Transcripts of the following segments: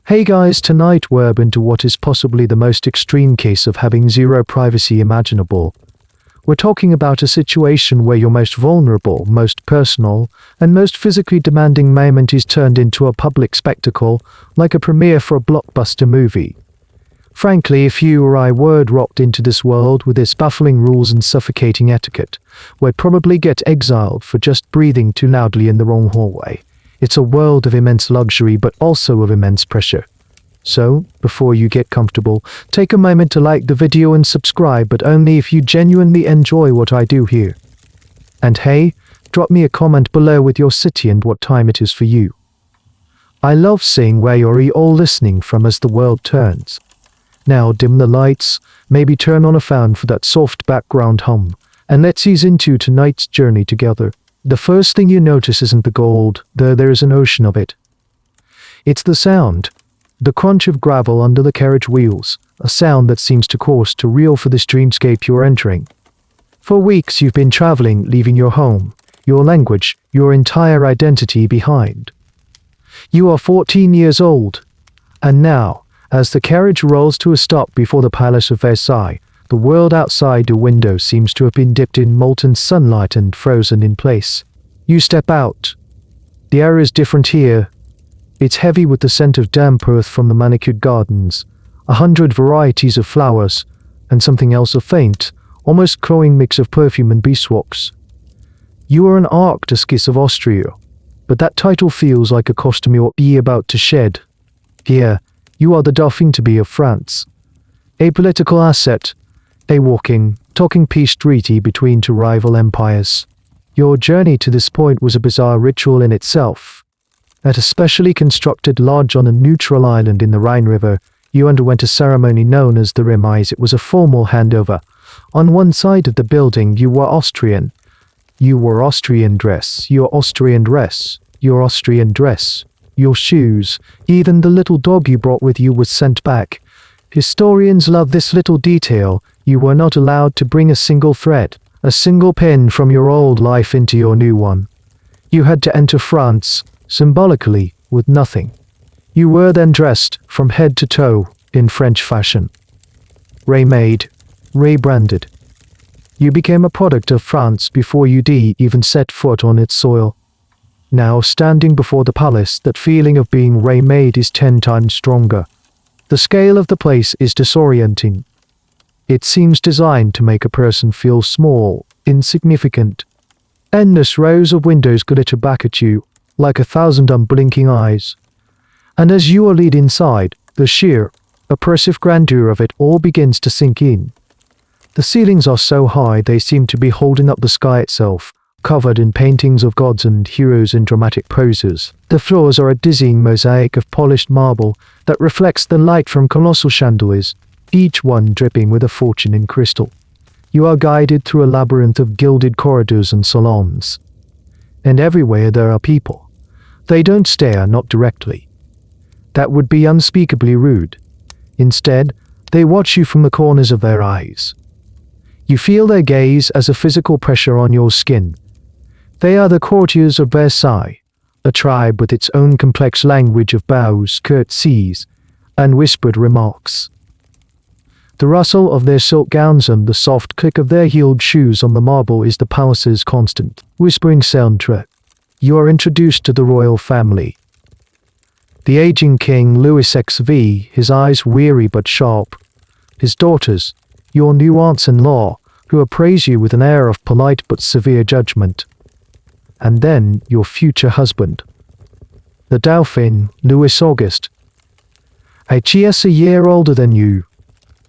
Hey guys, tonight we're into what is possibly the most extreme case of having zero privacy imaginable. We're talking about a situation where your most vulnerable, most personal, and most physically demanding moment is turned into a public spectacle, like a premiere for a blockbuster movie. Frankly, if you or I were dropped into this world with its baffling rules and suffocating etiquette, we'd probably get exiled for just breathing too loudly in the wrong hallway. It's a world of immense luxury, but also of immense pressure. So, before you get comfortable, take a moment to like the video and subscribe, but only if you genuinely enjoy what I do here. And hey, drop me a comment below with your city and what time it is for you. I love seeing where you're all listening from as the world turns. Now dim the lights, maybe turn on a fan for that soft background hum, and let's ease into tonight's journey together. The first thing you notice isn't the gold, though there is an ocean of it. It's the sound. The crunch of gravel under the carriage wheels, a sound that seems too coarse to real for this dreamscape you're entering. For weeks you've been traveling, leaving your home, your language, your entire identity behind. You are 14 years old, and now, as the carriage rolls to a stop before the Palace of Versailles, the world outside your window seems to have been dipped in molten sunlight and frozen in place. You step out. The air is different here. It's heavy with the scent of damp earth from the manicured gardens, 100 varieties of flowers, and something else, a faint, almost cloying mix of perfume and beeswax. You are an Archduchess of Austria, but that title feels like a costume you're about to shed. Here, you are the Dauphin-to-be of France. A political asset, a walking, talking peace treaty between two rival empires. Your journey to this point was a bizarre ritual in itself. At a specially constructed lodge on a neutral island in the Rhine River, you underwent a ceremony known as the remise. It was a formal handover. On one side of the building you were Austrian. You wore Austrian dress, your Austrian dress, your Austrian dress, your shoes, even the little dog you brought with you was sent back. Historians love this little detail. You were not allowed to bring a single thread, a single pin from your old life into your new one. You had to enter France, symbolically, with nothing. You were then dressed, from head to toe, in French fashion. Remade, rebranded. You became a product of France before you'd even set foot on its soil. Now, standing before the palace, that feeling of being remade is 10 times stronger. The scale of the place is disorienting. It seems designed to make a person feel small, insignificant. Endless rows of windows glitter back at you, like 1,000 unblinking eyes. And as you are led inside, the sheer, oppressive grandeur of it all begins to sink in. The ceilings are so high they seem to be holding up the sky itself, covered in paintings of gods and heroes in dramatic poses. The floors are a dizzying mosaic of polished marble that reflects the light from colossal chandeliers, each one dripping with a fortune in crystal. You are guided through a labyrinth of gilded corridors and salons. And everywhere there are people. They don't stare, not directly. That would be unspeakably rude. Instead, they watch you from the corners of their eyes. You feel their gaze as a physical pressure on your skin. They are the courtiers of Versailles, a tribe with its own complex language of bows, curtsies, and whispered remarks. The rustle of their silk gowns and the soft click of their heeled shoes on the marble is the palace's constant, whispering soundtrack. You are introduced to the royal family. The aging King Louis XV, his eyes weary but sharp. His daughters, your new aunts-in-law, who appraise you with an air of polite but severe judgment. And then your future husband, the Dauphin, Louis Auguste. Just a year older than you.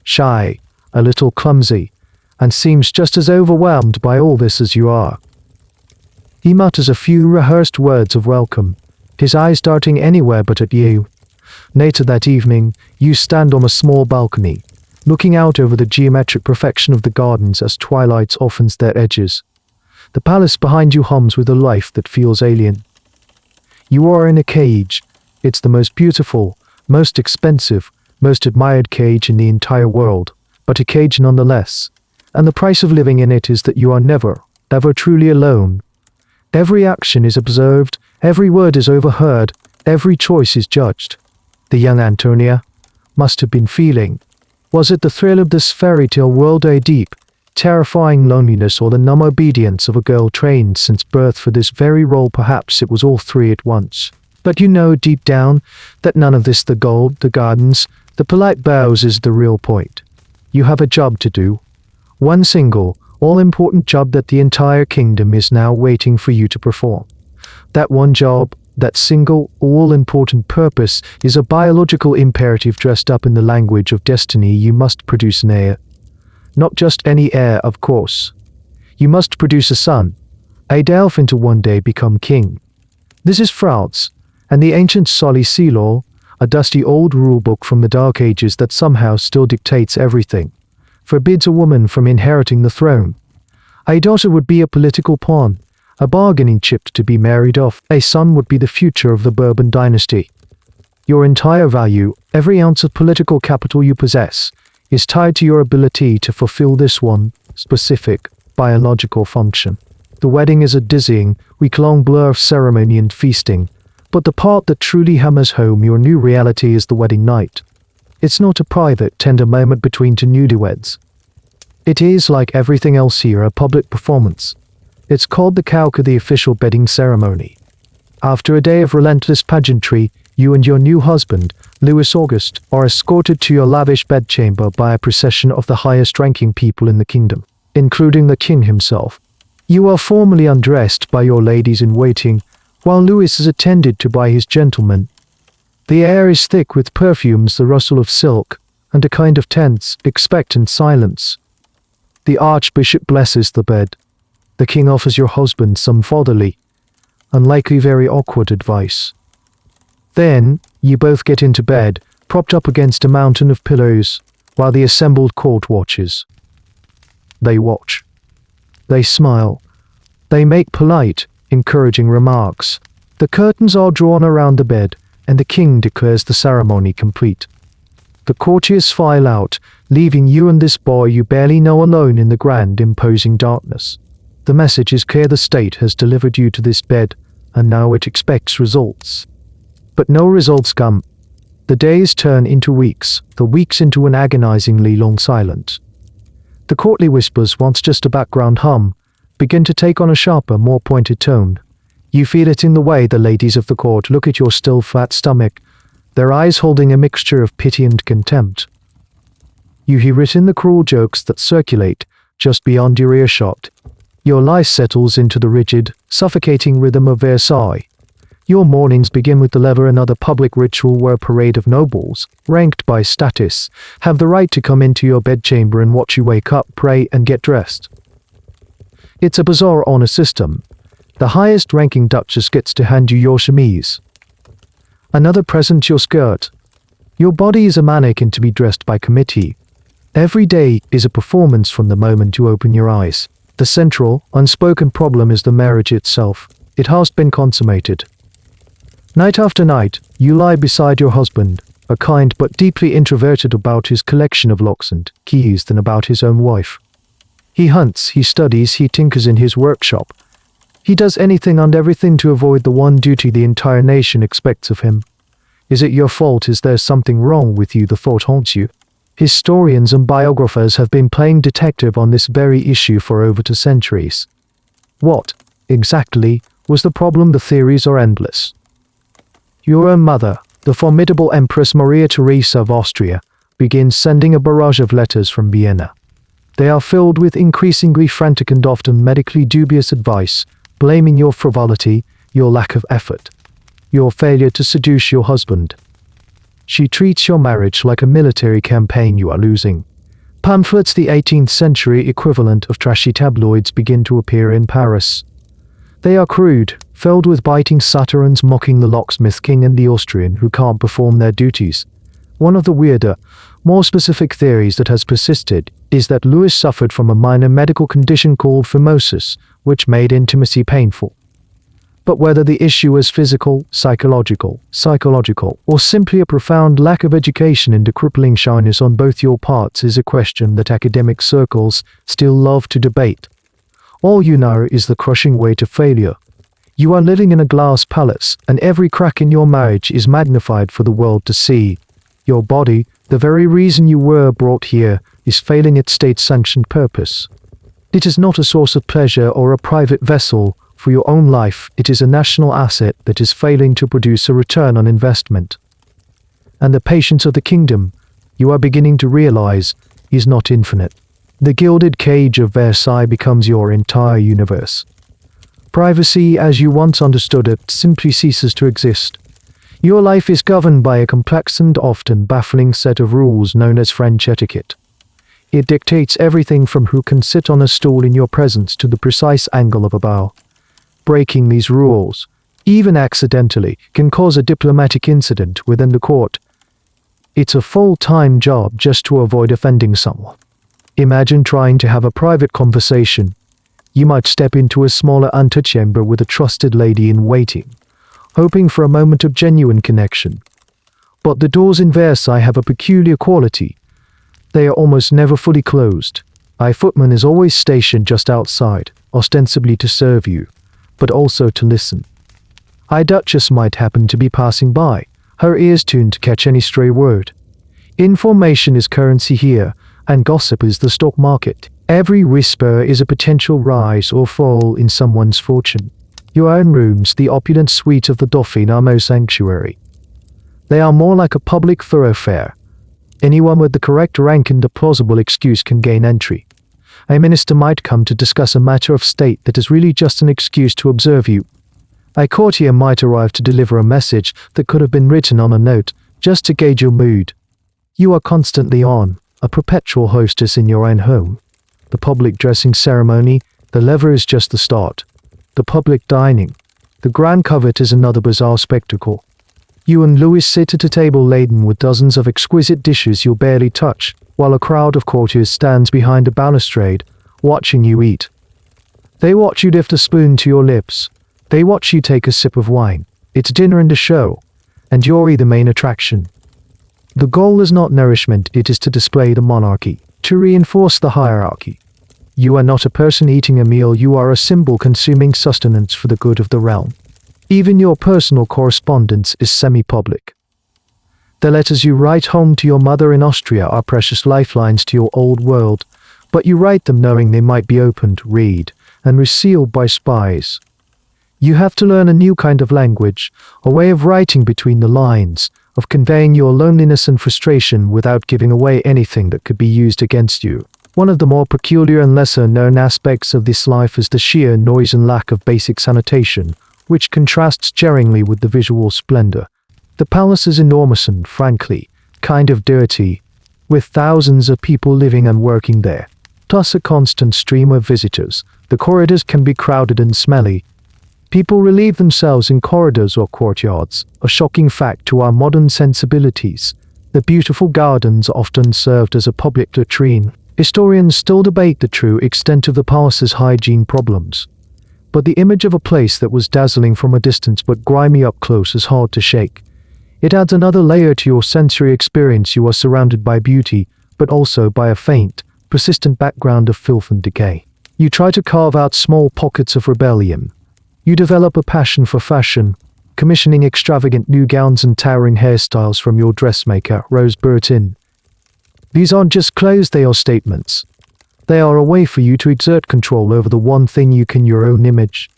Shy, a little clumsy, and seems just as overwhelmed by all this as you are. He mutters a few rehearsed words of welcome, his eyes darting anywhere but at you. Later that evening, you stand on a small balcony, looking out over the geometric perfection of the gardens as twilight softens their edges. The palace behind you hums with a life that feels alien. You are in a cage. It's the most beautiful, most expensive, most admired cage in the entire world, but a cage nonetheless. And the price of living in it is that you are never, ever truly alone. Every action is observed, every word is overheard, every choice is judged. the young Antonia must have been feeling. Was it the thrill of this fairy tale world, a deep, terrifying loneliness, or the numb obedience of a girl trained since birth for this very role? Perhaps it was all three at once. But you know deep down that none of this, the gold, the gardens, the polite bows, is the real point. You have a job to do. One single, all-important job that the entire kingdom is now waiting for you to perform. That one job, that single, all-important purpose, is a biological imperative dressed up in the language of destiny. You must produce an heir. Not just any heir, of course. You must produce a son, a Dauphin, to one day become king. This is France, and the ancient Sully Sea Law, a dusty old rulebook from the Dark Ages that somehow still dictates everything, forbids a woman from inheriting the throne. A daughter would be a political pawn, a bargaining chip to be married off. A son would be the future of the Bourbon dynasty. Your entire value, every ounce of political capital you possess, is tied to your ability to fulfill this one specific biological function. The wedding is a dizzying, week-long blur of ceremony and feasting, but the part that truly hammers home your new reality is the wedding night. It's not a private, tender moment between two newlyweds. It is, like everything else here, a public performance. It's called the Cauca, the official wedding ceremony. After a day of relentless pageantry, you and your new husband, Louis Auguste, are escorted to your lavish bedchamber by a procession of the highest-ranking people in the kingdom, including the king himself. You are formally undressed by your ladies-in-waiting, while Louis is attended to by his gentlemen. The air is thick with perfumes, the rustle of silk, and a kind of tense, expectant silence. The archbishop blesses the bed. The king offers your husband some fatherly, unlikely, very awkward advice. Then, you both get into bed, propped up against a mountain of pillows, while the assembled court watches. They watch. They smile. They make polite, encouraging remarks. The curtains are drawn around the bed, and the king declares the ceremony complete. The courtiers file out, leaving you and this boy you barely know alone in the grand, imposing darkness. The message is clear: the state has delivered you to this bed, and now it expects results. But no results come. The days turn into weeks, the weeks into an agonizingly long silence. The courtly whispers, once just a background hum, begin to take on a sharper, more pointed tone. You feel it in the way the ladies of the court look at your still fat stomach, their eyes holding a mixture of pity and contempt. You hear it in the cruel jokes that circulate just beyond your earshot. Your life settles into the rigid, suffocating rhythm of Versailles. Your mornings begin with the lever, another public ritual where a parade of nobles, ranked by status, have the right to come into your bedchamber and watch you wake up, pray, and get dressed. It's a bizarre honor system. The highest-ranking duchess gets to hand you your chemise. Another present, your skirt. Your body is a mannequin to be dressed by committee. Every day is a performance from the moment you open your eyes. The central, unspoken problem is the marriage itself. It has been consummated. Night after night, you lie beside your husband, a kind but deeply introverted about his collection of locks and keys than about his own wife. He hunts, he studies, he tinkers in his workshop. He does anything and everything to avoid the one duty the entire nation expects of him. Is it your fault? Is there something wrong with you? The thought haunts you. Historians and biographers have been playing detective on this very issue for over 2 centuries. What, exactly, was the problem? The theories are endless. Your own mother, the formidable Empress Maria Theresa of Austria, begins sending a barrage of letters from Vienna. They are filled with increasingly frantic and often medically dubious advice, blaming your frivolity, your lack of effort, your failure to seduce your husband. She treats your marriage like a military campaign you are losing. Pamphlets, the 18th century equivalent of trashy tabloids, begin to appear in Paris. They are crude, filled with biting satires mocking the locksmith king and the Austrian who can't perform their duties. One of the weirder, more specific theories that has persisted is that Louis suffered from a minor medical condition called phimosis, which made intimacy painful. But whether the issue is physical, psychological, or simply a profound lack of education and a crippling shyness on both your parts is a question that academic circles still love to debate. All you know is the crushing weight of failure. You are living in a glass palace, and every crack in your marriage is magnified for the world to see. Your body, the very reason you were brought here, is failing its state-sanctioned purpose. It is not a source of pleasure or a private vessel for your own life. It is a national asset that is failing to produce a return on investment. And the patience of the kingdom, you are beginning to realize, is not infinite. The gilded cage of Versailles becomes your entire universe. Privacy, as you once understood it, simply ceases to exist. Your life is governed by a complex and often baffling set of rules known as French etiquette. It dictates everything from who can sit on a stool in your presence to the precise angle of a bow. Breaking these rules, even accidentally, can cause a diplomatic incident within the court. It's a full-time job just to avoid offending someone. Imagine trying to have a private conversation. You might step into a smaller antechamber with a trusted lady in waiting, hoping for a moment of genuine connection. But the doors in Versailles have a peculiar quality. They are almost never fully closed. A footman is always stationed just outside, ostensibly to serve you, but also to listen. A duchess might happen to be passing by, her ears tuned to catch any stray word. Information is currency here, and gossip is the stock market. Every whisper is a potential rise or fall in someone's fortune. Your own rooms, the opulent suite of the Dauphin, are no sanctuary. They are more like a public thoroughfare. Anyone with the correct rank and a plausible excuse can gain entry. A minister might come to discuss a matter of state that is really just an excuse to observe you. A courtier might arrive to deliver a message that could have been written on a note, just to gauge your mood. You are constantly on, a perpetual hostess in your own home. The public dressing ceremony, the lever is just the start. The public dining, the grand cuvette is another bizarre spectacle. You and Louis sit at a table laden with dozens of exquisite dishes you'll barely touch, while a crowd of courtiers stands behind a balustrade, watching you eat. They watch you lift a spoon to your lips. They watch you take a sip of wine. It's dinner and a show, and you're the main attraction. The goal is not nourishment, it is to display the monarchy, to reinforce the hierarchy. You are not a person eating a meal, you are a symbol consuming sustenance for the good of the realm. Even your personal correspondence is semi-public. The letters you write home to your mother in Austria are precious lifelines to your old world, but you write them knowing they might be opened, read, and resealed by spies. You have to learn a new kind of language, a way of writing between the lines, of conveying your loneliness and frustration without giving away anything that could be used against you. One of the more peculiar and lesser-known aspects of this life is the sheer noise and lack of basic sanitation, which contrasts jarringly with the visual splendor. The palace is enormous and, frankly, kind of dirty, with thousands of people living and working there. Plus a constant stream of visitors. The corridors can be crowded and smelly. People relieve themselves in corridors or courtyards, a shocking fact to our modern sensibilities. The beautiful gardens often served as a public latrine. Historians still debate the true extent of the palace's hygiene problems. But the image of a place that was dazzling from a distance but grimy up close is hard to shake. It adds another layer to your sensory experience. You are surrounded by beauty, but also by a faint, persistent background of filth and decay. You try to carve out small pockets of rebellion. You develop a passion for fashion, commissioning extravagant new gowns and towering hairstyles from your dressmaker, Rose Bertin. These aren't just clothes, they are statements. They are a way for you to exert control over the one thing you can, your own image.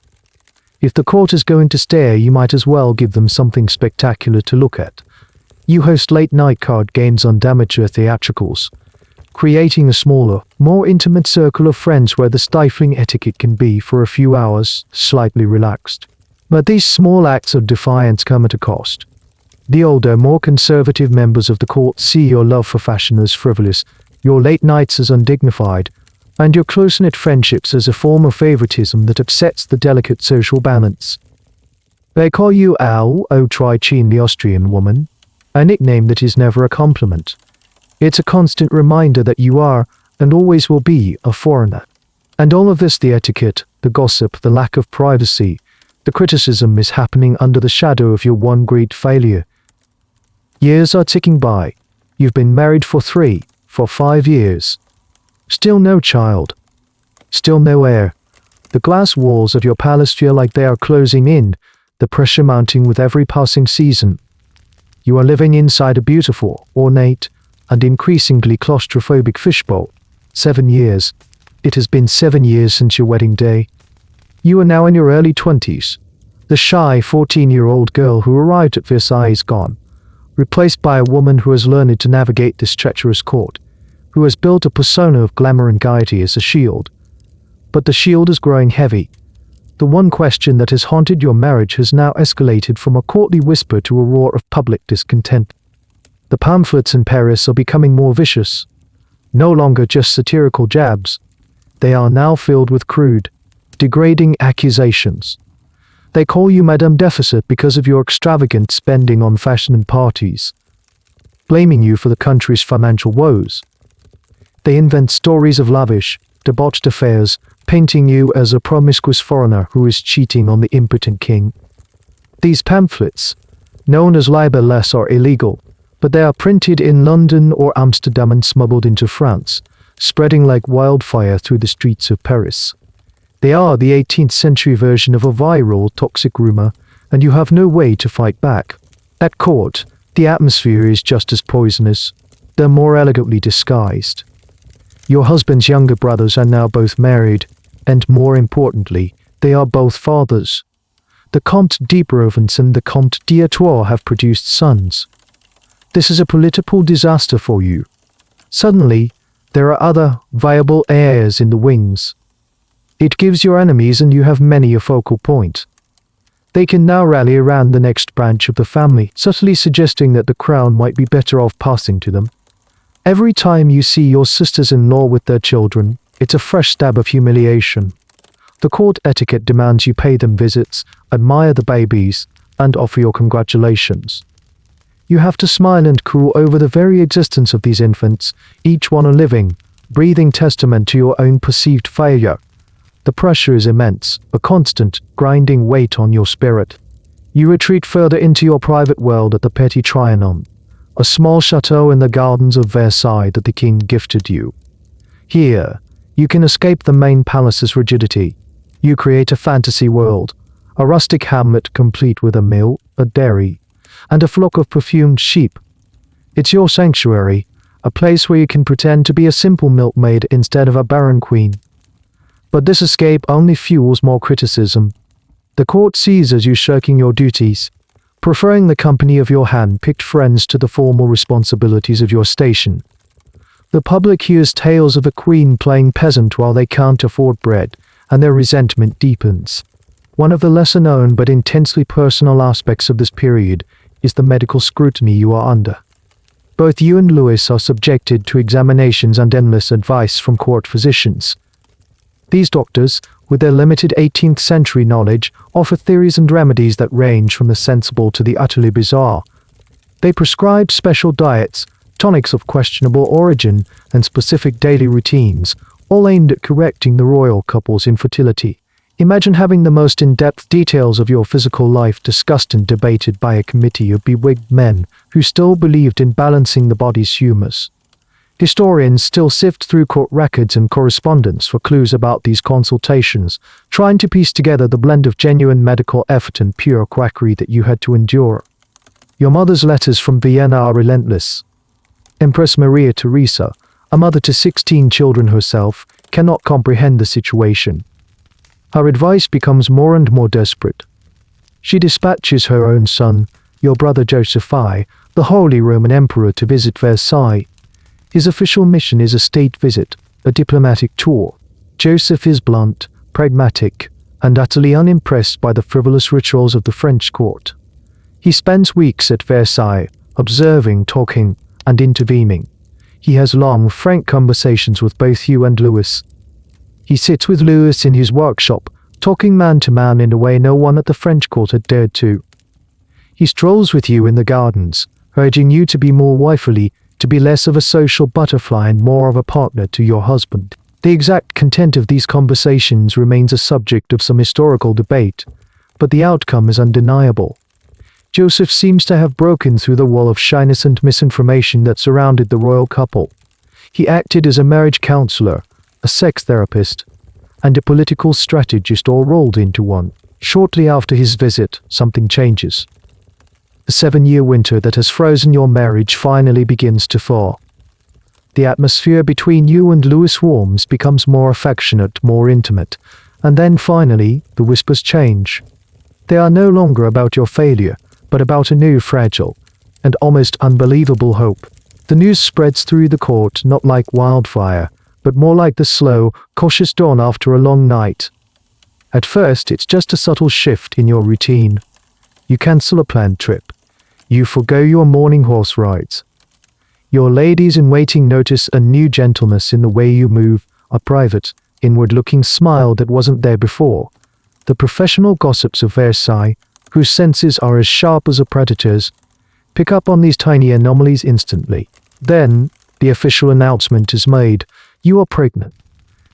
If the court is going to stare, you might as well give them something spectacular to look at. You host late-night card games on amateur theatricals, creating a smaller, more intimate circle of friends where the stifling etiquette can be, for a few hours, slightly relaxed. But these small acts of defiance come at a cost. The older, more conservative members of the court see your love for fashion as frivolous, your late nights as undignified, and your close-knit friendships as a form of favoritism that upsets the delicate social balance. They call you Al Otrichin, the Austrian woman, a nickname that is never a compliment. It's a constant reminder that you are, and always will be, a foreigner. And all of this, the etiquette, the gossip, the lack of privacy, the criticism, is happening under the shadow of your one great failure. Years are ticking by. You've been married for 5 years. Still no child. Still no heir. The glass walls of your palace feel like they are closing in, the pressure mounting with every passing season. You are living inside a beautiful, ornate, and increasingly claustrophobic fishbowl. 7 years. It has been 7 years since your wedding day. You are now in your early 20s. The shy 14-year-old girl who arrived at Versailles is gone, replaced by a woman who has learned to navigate this treacherous court, who has built a persona of glamour and gaiety as a shield. But the shield is growing heavy. The one question that has haunted your marriage has now escalated from a courtly whisper to a roar of public discontent. The pamphlets in Paris are becoming more vicious. No longer just satirical jabs. They are now filled with crude, degrading accusations. They call you Madame Deficit because of your extravagant spending on fashion and parties, blaming you for the country's financial woes. They invent stories of lavish, debauched affairs, painting you as a promiscuous foreigner who is cheating on the impotent king. These pamphlets, known as libellous, are illegal, but they are printed in London or Amsterdam and smuggled into France, spreading like wildfire through the streets of Paris. They are the 18th century version of a viral, toxic rumor, and you have no way to fight back. At court, the atmosphere is just as poisonous, though more elegantly disguised. Your husband's younger brothers are now both married, and more importantly, they are both fathers. The Comte de Provence and the Comte d'Artois have produced sons. This is a political disaster for you. Suddenly, there are other viable heirs in the wings. It gives your enemies, and you have many, a focal point. They can now rally around the next branch of the family, subtly suggesting that the crown might be better off passing to them. Every time you see your sisters-in-law with their children, it's a fresh stab of humiliation. The court etiquette demands you pay them visits, admire the babies, and offer your congratulations. You have to smile and coo over the very existence of these infants, each one a living, breathing testament to your own perceived failure. The pressure is immense, a constant, grinding weight on your spirit. You retreat further into your private world at the Petit Trianon, a small chateau in the gardens of Versailles that the king gifted you. Here, you can escape the main palace's rigidity. You create a fantasy world, a rustic hamlet complete with a mill, a dairy, and a flock of perfumed sheep. It's your sanctuary, a place where you can pretend to be a simple milkmaid instead of a barren queen. But this escape only fuels more criticism. The court sees as you shirking your duties, preferring the company of your hand-picked friends to the formal responsibilities of your station. The public hears tales of a queen playing peasant while they can't afford bread, and their resentment deepens. One of the lesser-known but intensely personal aspects of this period is the medical scrutiny you are under. Both you and Louis are subjected to examinations and endless advice from court physicians. These doctors, with their limited 18th century knowledge, offer theories and remedies that range from the sensible to the utterly bizarre. They prescribe special diets, tonics of questionable origin, and specific daily routines, all aimed at correcting the royal couple's infertility. Imagine having the most in-depth details of your physical life discussed and debated by a committee of bewigged men who still believed in balancing the body's humours. Historians still sift through court records and correspondence for clues about these consultations, trying to piece together the blend of genuine medical effort and pure quackery that you had to endure. Your mother's letters from Vienna are relentless. Empress Maria Theresa, a mother to 16 children herself, cannot comprehend the situation. Her advice becomes more and more desperate. She dispatches her own son, your brother Joseph I, the Holy Roman Emperor, to visit Versailles. His official mission is a state visit, a diplomatic tour. Joseph is blunt, pragmatic, and utterly unimpressed by the frivolous rituals of the French court. He spends weeks at Versailles, observing, talking, and intervening. He has long, frank conversations with both you and Louis. He sits with Louis in his workshop, talking man to man in a way no one at the French court had dared to. He strolls with you in the gardens, urging you to be more wifely, to be less of a social butterfly and more of a partner to your husband. The exact content of these conversations remains a subject of some historical debate, but the outcome is undeniable. Joseph seems to have broken through the wall of shyness and misinformation that surrounded the royal couple. He acted as a marriage counselor, a sex therapist, and a political strategist all rolled into one. Shortly after his visit, something changes. The 7-year winter that has frozen your marriage finally begins to thaw. The atmosphere between you and Louis warms, becomes more affectionate, more intimate, and then finally, the whispers change. They are no longer about your failure, but about a new, fragile, and almost unbelievable hope. The news spreads through the court not like wildfire, but more like the slow, cautious dawn after a long night. At first, it's just a subtle shift in your routine. You cancel a planned trip. You forgo your morning horse rides. Your ladies-in-waiting notice a new gentleness in the way you move, a private, inward-looking smile that wasn't there before. The professional gossips of Versailles, whose senses are as sharp as a predator's, pick up on these tiny anomalies instantly. Then, the official announcement is made. You are pregnant.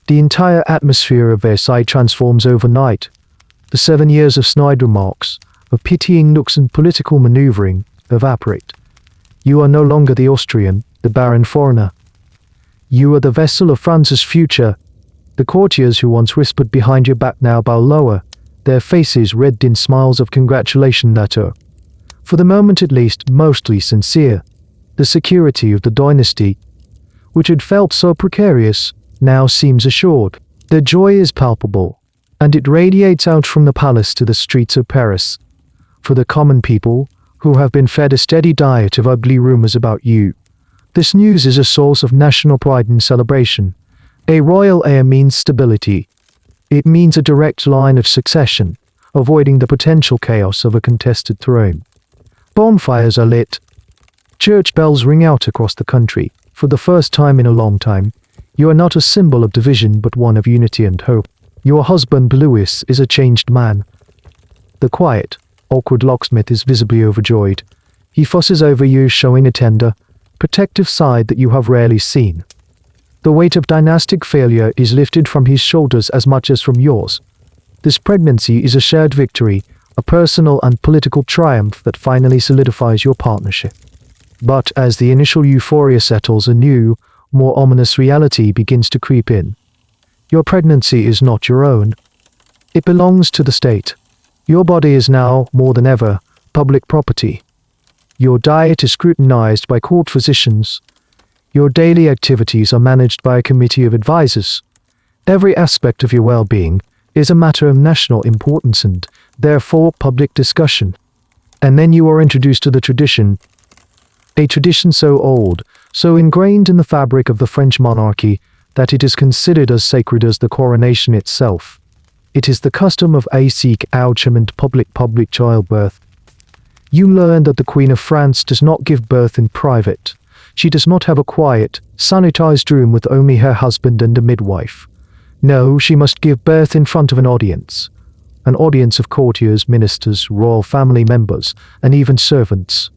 The entire atmosphere of Versailles transforms overnight. The 7 years of snide remarks, of pitying looks and political maneuvering, evaporate. You are no longer the Austrian, the barren foreigner. You are the vessel of France's future. The courtiers who once whispered behind your back now bow lower, their faces red in smiles of congratulation that are, for the moment at least, mostly sincere. The security of the dynasty, which had felt so precarious, now seems assured. The joy is palpable, and it radiates out from the palace to the streets of Paris. For the common people, who have been fed a steady diet of ugly rumors about you, this news is a source of national pride and celebration. A royal heir means stability. It means a direct line of succession, avoiding the potential chaos of a contested throne. Bonfires are lit. Church bells ring out across the country. For the first time in a long time, you are not a symbol of division but one of unity and hope. Your husband Louis is a changed man. The quiet, awkward locksmith is visibly overjoyed. He fusses over you, showing a tender, protective side that you have rarely seen. The weight of dynastic failure is lifted from his shoulders as much as from yours. This pregnancy is a shared victory, a personal and political triumph that finally solidifies your partnership. But as the initial euphoria settles, a new, more ominous reality begins to creep in. Your pregnancy is not your own. It belongs to the state. Your body is now, more than ever, public property. Your diet is scrutinized by court physicians. Your daily activities are managed by a committee of advisors. Every aspect of your well-being is a matter of national importance and, therefore, public discussion. And then you are introduced to the tradition, a tradition so old, so ingrained in the fabric of the French monarchy, that it is considered as sacred as the coronation itself. It is the custom of accouchement, public childbirth. You learn that the Queen of France does not give birth in private. She does not have a quiet, sanitized room with only her husband and a midwife. No, she must give birth in front of an audience of courtiers, ministers, royal family members, and even servants.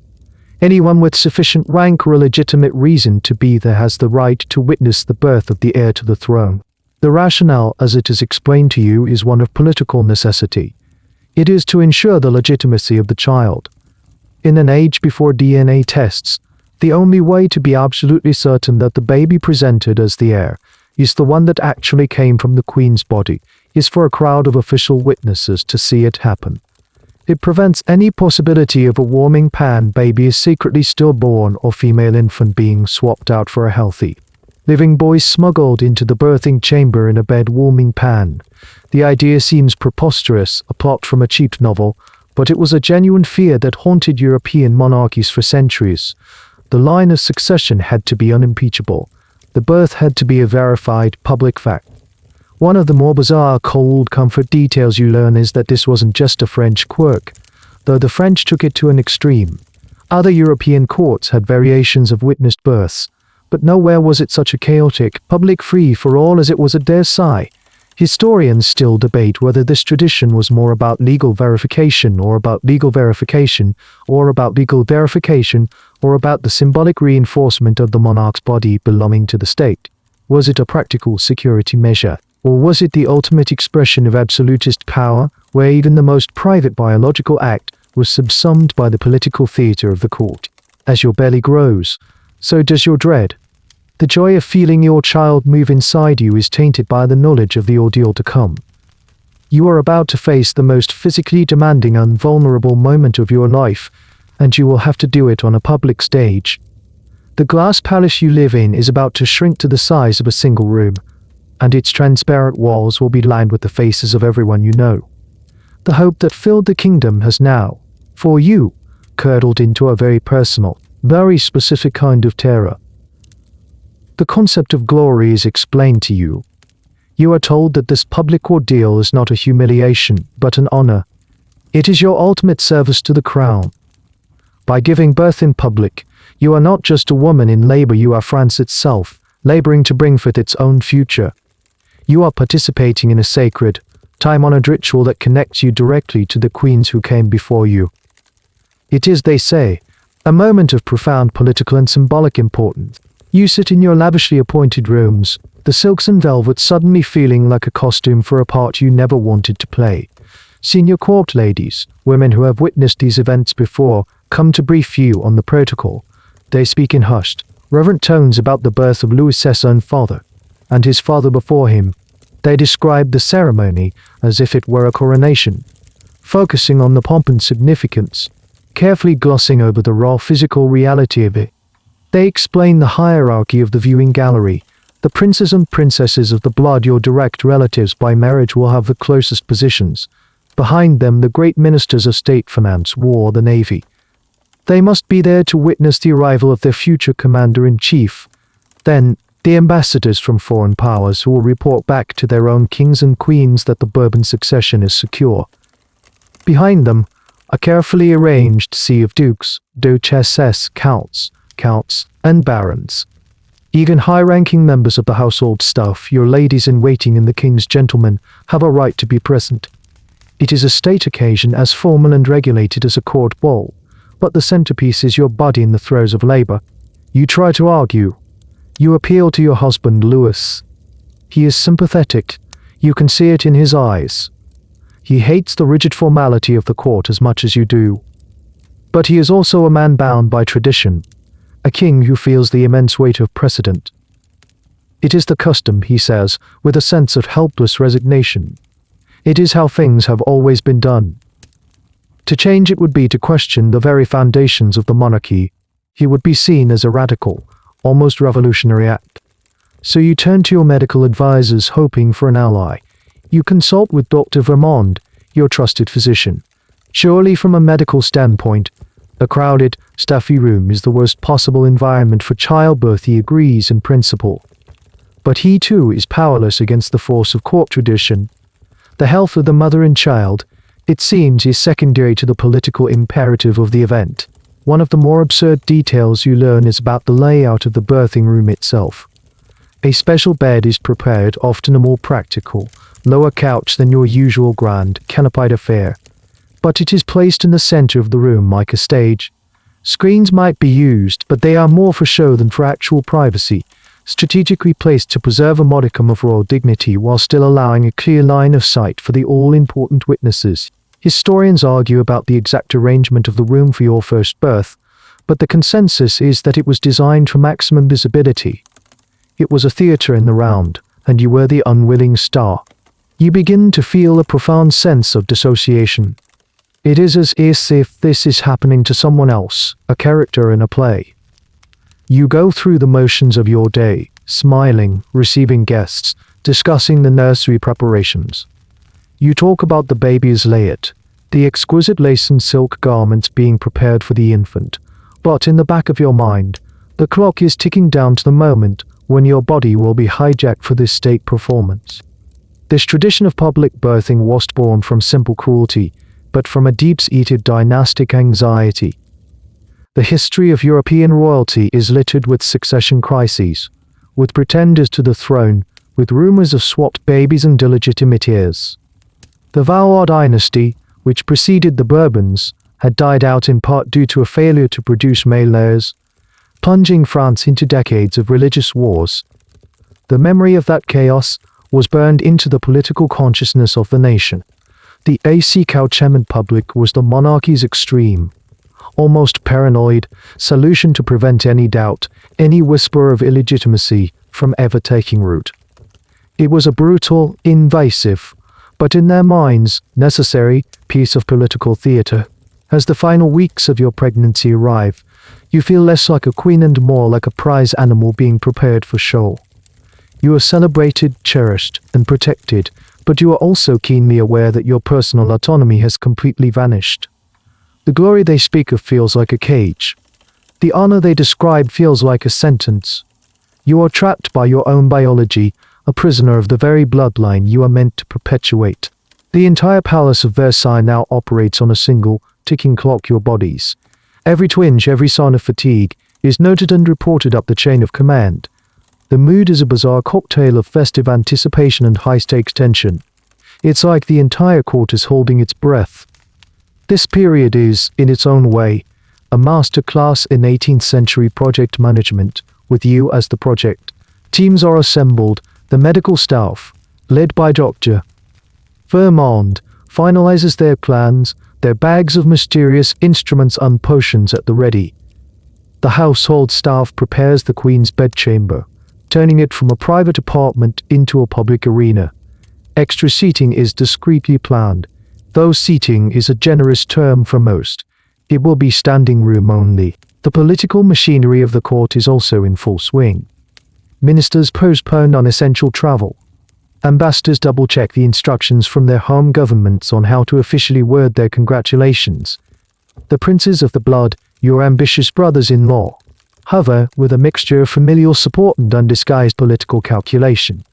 Anyone with sufficient rank or a legitimate reason to be there has the right to witness the birth of the heir to the throne. The rationale, as it is explained to you, is one of political necessity. It is to ensure the legitimacy of the child. In an age before DNA tests, the only way to be absolutely certain that the baby presented as the heir is the one that actually came from the Queen's body is for a crowd of official witnesses to see it happen. It prevents any possibility of a warming pan baby is secretly stillborn or female infant being swapped out for a healthy living boy smuggled into the birthing chamber in a bed warming pan. The idea seems preposterous, a plot from a cheap novel, but it was a genuine fear that haunted European monarchies for centuries. The line of succession had to be unimpeachable. The birth had to be a verified public fact. One of the more bizarre cold comfort details you learn is that this wasn't just a French quirk, though the French took it to an extreme. Other European courts had variations of witnessed births, but nowhere was it such a chaotic, public free-for-all as it was at Versailles. Historians still debate whether this tradition was more about legal verification or about legal verification, or about legal verification, or about the symbolic reinforcement of the monarch's body belonging to the state. Was it a practical security measure? Or was it the ultimate expression of absolutist power, where even the most private biological act was subsumed by the political theater of the court? As your belly grows, so does your dread. The joy of feeling your child move inside you is tainted by the knowledge of the ordeal to come. You are about to face the most physically demanding and vulnerable moment of your life, and you will have to do it on a public stage. The glass palace you live in is about to shrink to the size of a single room, and its transparent walls will be lined with the faces of everyone you know. The hope that filled the kingdom has now, for you, curdled into a very personal, very specific kind of terror. The concept of glory is explained to you. You are told that this public ordeal is not a humiliation, but an honor. It is your ultimate service to the crown. By giving birth in public, you are not just a woman in labor, you are France itself, laboring to bring forth its own future. You are participating in a sacred, time-honored ritual that connects you directly to the queens who came before you. It is, they say, a moment of profound political and symbolic importance. You sit in your lavishly appointed rooms, the silks and velvets suddenly feeling like a costume for a part you never wanted to play. Senior court ladies, women who have witnessed these events before, come to brief you on the protocol. They speak in hushed, reverent tones about the birth of Louis' own father, and his father before him. They describe the ceremony as if it were a coronation, focusing on the pomp and significance, carefully glossing over the raw physical reality of it. They explain the hierarchy of the viewing gallery. The princes and princesses of the blood, your direct relatives by marriage, will have the closest positions. Behind them, the great ministers of state, finance, war, the navy. They must be there to witness the arrival of their future commander-in-chief. Then, the ambassadors from foreign powers who will report back to their own kings and queens that the Bourbon succession is secure. Behind them, a carefully arranged sea of dukes, duchesses, counts, and barons. Even high-ranking members of the household staff, your ladies-in-waiting and the king's gentlemen, have a right to be present. It is a state occasion as formal and regulated as a court ball, but the centerpiece is your body in the throes of labor. You try to argue. You appeal to your husband, Louis. He is sympathetic. You can see it in his eyes. He hates the rigid formality of the court as much as you do. But he is also a man bound by tradition, a king who feels the immense weight of precedent. It is the custom, he says, with a sense of helpless resignation. It is how things have always been done. To change it would be to question the very foundations of the monarchy. He would be seen as a radical, almost revolutionary act. So you turn to your medical advisors hoping for an ally. You consult with Dr. Vermond, your trusted physician. Surely from a medical standpoint, a crowded, stuffy room is the worst possible environment for childbirth, he agrees in principle. But he too is powerless against the force of court tradition. The health of the mother and child, it seems, is secondary to the political imperative of the event. One of the more absurd details you learn is about the layout of the birthing room itself. A special bed is prepared, often a more practical, lower couch than your usual grand, canopied affair. But it is placed in the center of the room like a stage. Screens might be used, but they are more for show than for actual privacy, strategically placed to preserve a modicum of royal dignity while still allowing a clear line of sight for the all-important witnesses. Historians argue about the exact arrangement of the room for your first birth, but the consensus is that it was designed for maximum visibility. It was a theater in the round, and you were the unwilling star. You begin to feel a profound sense of dissociation. It is as if this is happening to someone else, a character in a play. You go through the motions of your day, smiling, receiving guests, discussing the nursery preparations. You talk about the baby's layette, the exquisite lace and silk garments being prepared for the infant, but in the back of your mind, the clock is ticking down to the moment when your body will be hijacked for this state performance. This tradition of public birthing wasn't born from simple cruelty, but from a deep-seated dynastic anxiety. The history of European royalty is littered with succession crises, with pretenders to the throne, with rumors of swapped babies and illegitimate heirs. The Valois dynasty, which preceded the Bourbons, had died out in part due to a failure to produce male heirs, plunging France into decades of religious wars. The memory of that chaos was burned into the political consciousness of the nation. The accouchement public was the monarchy's extreme. almost paranoid, solution to prevent any doubt, any whisper of illegitimacy from ever taking root. It was a brutal, invasive, but in their minds, necessary piece of political theatre. As the final weeks of your pregnancy arrive, you feel less like a queen and more like a prize animal being prepared for show. You are celebrated, cherished, and protected, but you are also keenly aware that your personal autonomy has completely vanished. The glory they speak of feels like a cage. The honor they describe feels like a sentence. You are trapped by your own biology, a prisoner of the very bloodline you are meant to perpetuate. The entire Palace of Versailles now operates on a single, ticking clock: your bodies. Every twinge, every sign of fatigue, is noted and reported up the chain of command. The mood is a bizarre cocktail of festive anticipation and high-stakes tension. It's like the entire court is holding its breath. This period is, in its own way, a masterclass in 18th century project management, with you as the project. Teams are assembled, the medical staff, led by Dr. Vermond, finalizes their plans, their bags of mysterious instruments and potions at the ready. The household staff prepares the Queen's bedchamber, turning it from a private apartment into a public arena. Extra seating is discreetly planned, though seating is a generous term for most. It will be standing room only. The political machinery of the court is also in full swing. Ministers postpone unessential travel. Ambassadors double-check the instructions from their home governments on how to officially word their congratulations. The princes of the blood, your ambitious brothers-in-law, hover with a mixture of familial support and undisguised political calculation.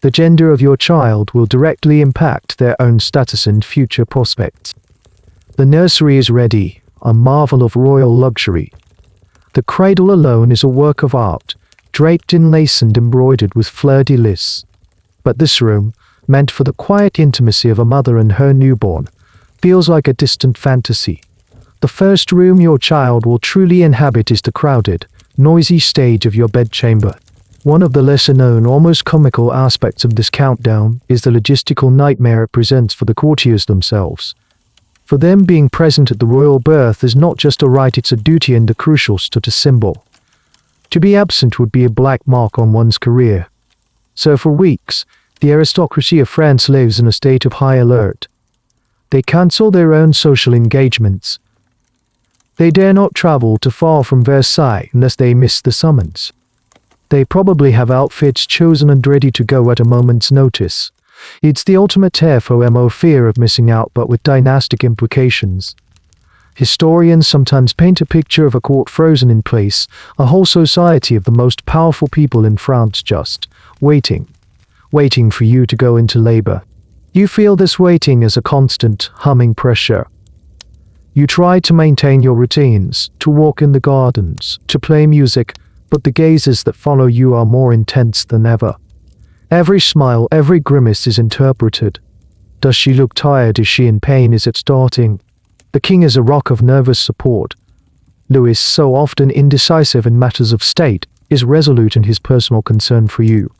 The gender of your child will directly impact their own status and future prospects. The nursery is ready, a marvel of royal luxury. The cradle alone is a work of art, draped in lace and embroidered with fleur-de-lis. But this room, meant for the quiet intimacy of a mother and her newborn, feels like a distant fantasy. The first room your child will truly inhabit is the crowded, noisy stage of your bedchamber. One of the lesser-known, almost comical aspects of this countdown is the logistical nightmare it presents for the courtiers themselves. For them, being present at the royal birth is not just a right, it's a duty and a crucial status symbol. To be absent would be a black mark on one's career. So for weeks, the aristocracy of France lives in a state of high alert. They cancel their own social engagements. They dare not travel too far from Versailles unless they miss the summons. They probably have outfits chosen and ready to go at a moment's notice. It's the ultimate FOMO, fear of missing out, but with dynastic implications. Historians sometimes paint a picture of a court frozen in place, a whole society of the most powerful people in France just waiting for you to go into labor. You feel this waiting as a constant, humming pressure. You try to maintain your routines, to walk in the gardens, to play music, but the gazes that follow you are more intense than ever. Every smile, every grimace is interpreted. Does she look tired? Is she in pain? Is it starting? The king is a rock of nervous support. Louis, so often indecisive in matters of state, is resolute in his personal concern for you.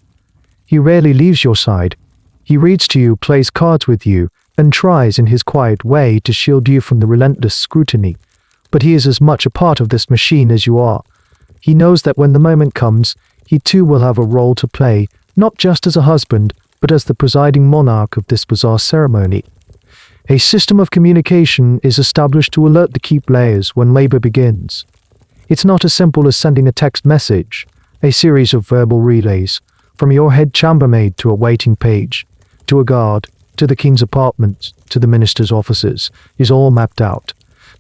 He rarely leaves your side. He reads to you, plays cards with you, and tries in his quiet way to shield you from the relentless scrutiny. But he is as much a part of this machine as you are. He knows that when the moment comes, he too will have a role to play, not just as a husband, but as the presiding monarch of this bizarre ceremony. A system of communication is established to alert the key players when labor begins. It's not as simple as sending a text message. A series of verbal relays, from your head chambermaid to a waiting page, to a guard, to the king's apartment, to the minister's offices, is all mapped out.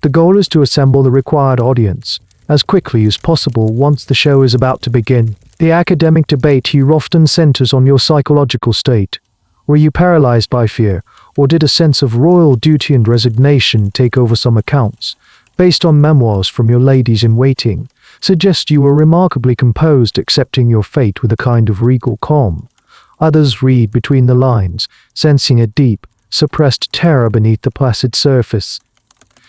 The goal is to assemble the required audience as quickly as possible once the show is about to begin. The academic debate here often centers on your psychological state. Were you paralyzed by fear, or did a sense of royal duty and resignation take over? Some accounts, based on memoirs from your ladies-in-waiting, suggest you were remarkably composed, accepting your fate with a kind of regal calm. Others read between the lines, sensing a deep, suppressed terror beneath the placid surface.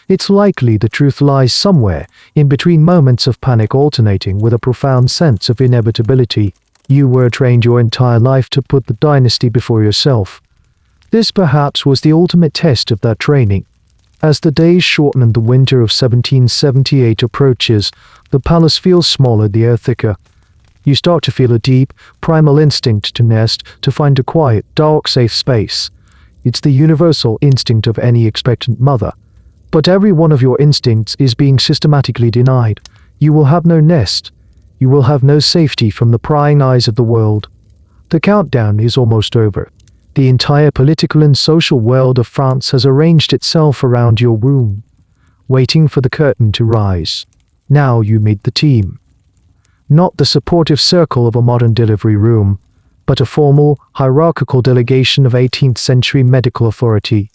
It's likely the truth lies somewhere in between, moments of panic alternating with a profound sense of inevitability. You were trained your entire life to put the dynasty before yourself. This perhaps was the ultimate test of that training. As the days shorten and the winter of 1778 approaches, the palace feels smaller, the air thicker. You start to feel a deep, primal instinct to nest, to find a quiet, dark, safe space. It's the universal instinct of any expectant mother. But every one of your instincts is being systematically denied. You will have no nest. You will have no safety from the prying eyes of the world. The countdown is almost over. The entire political and social world of France has arranged itself around your womb, waiting for the curtain to rise. Now you meet the team. Not the supportive circle of a modern delivery room, but a formal, hierarchical delegation of 18th century medical authority.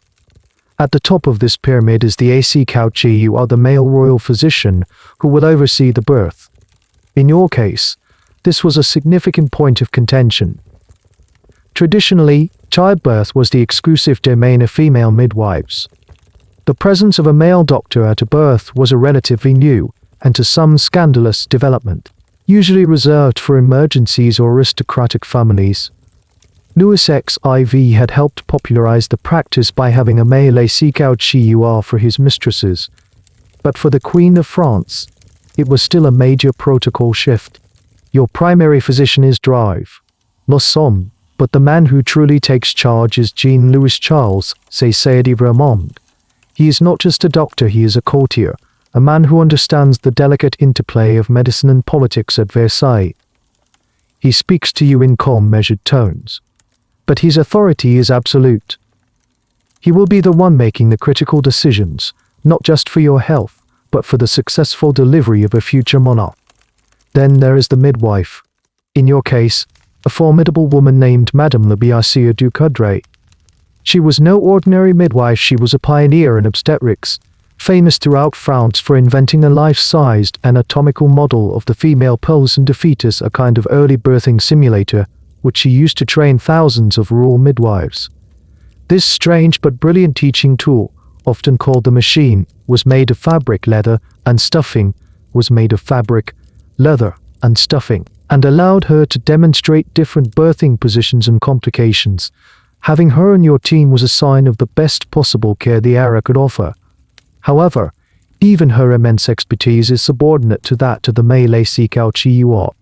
At the top of this pyramid is the accouchement. You are the male royal physician who will oversee the birth. In your case, this was a significant point of contention. Traditionally, childbirth was the exclusive domain of female midwives. The presence of a male doctor at a birth was a relatively new, and to some scandalous, development, usually reserved for emergencies or aristocratic families. Louis XIV had helped popularize the practice by having a male accouchement for his mistresses. But for the Queen of France, it was still a major protocol shift. Your primary physician is l'homme, but the man who truly takes charge is Jean-Louis Charles, César de Vermont. He is not just a doctor, he is a courtier, a man who understands the delicate interplay of medicine and politics at Versailles. He speaks to you in calm, measured tones. But his authority is absolute. He will be the one making the critical decisions, not just for your health, but for the successful delivery of a future monarch. Then there is the midwife. In your case, a formidable woman named Madame la Biassière du Coudray. She was no ordinary midwife, she was a pioneer in obstetrics, famous throughout France for inventing a life-sized anatomical model of the female pulse and the fetus, a kind of early birthing simulator, which she used to train thousands of rural midwives. This strange but brilliant teaching tool, often called the machine, was made of fabric, leather, and stuffing, and allowed her to demonstrate different birthing positions and complications. Having her on your team was a sign of the best possible care the era could offer. However, even her immense expertise is subordinate to that of the male accouchement.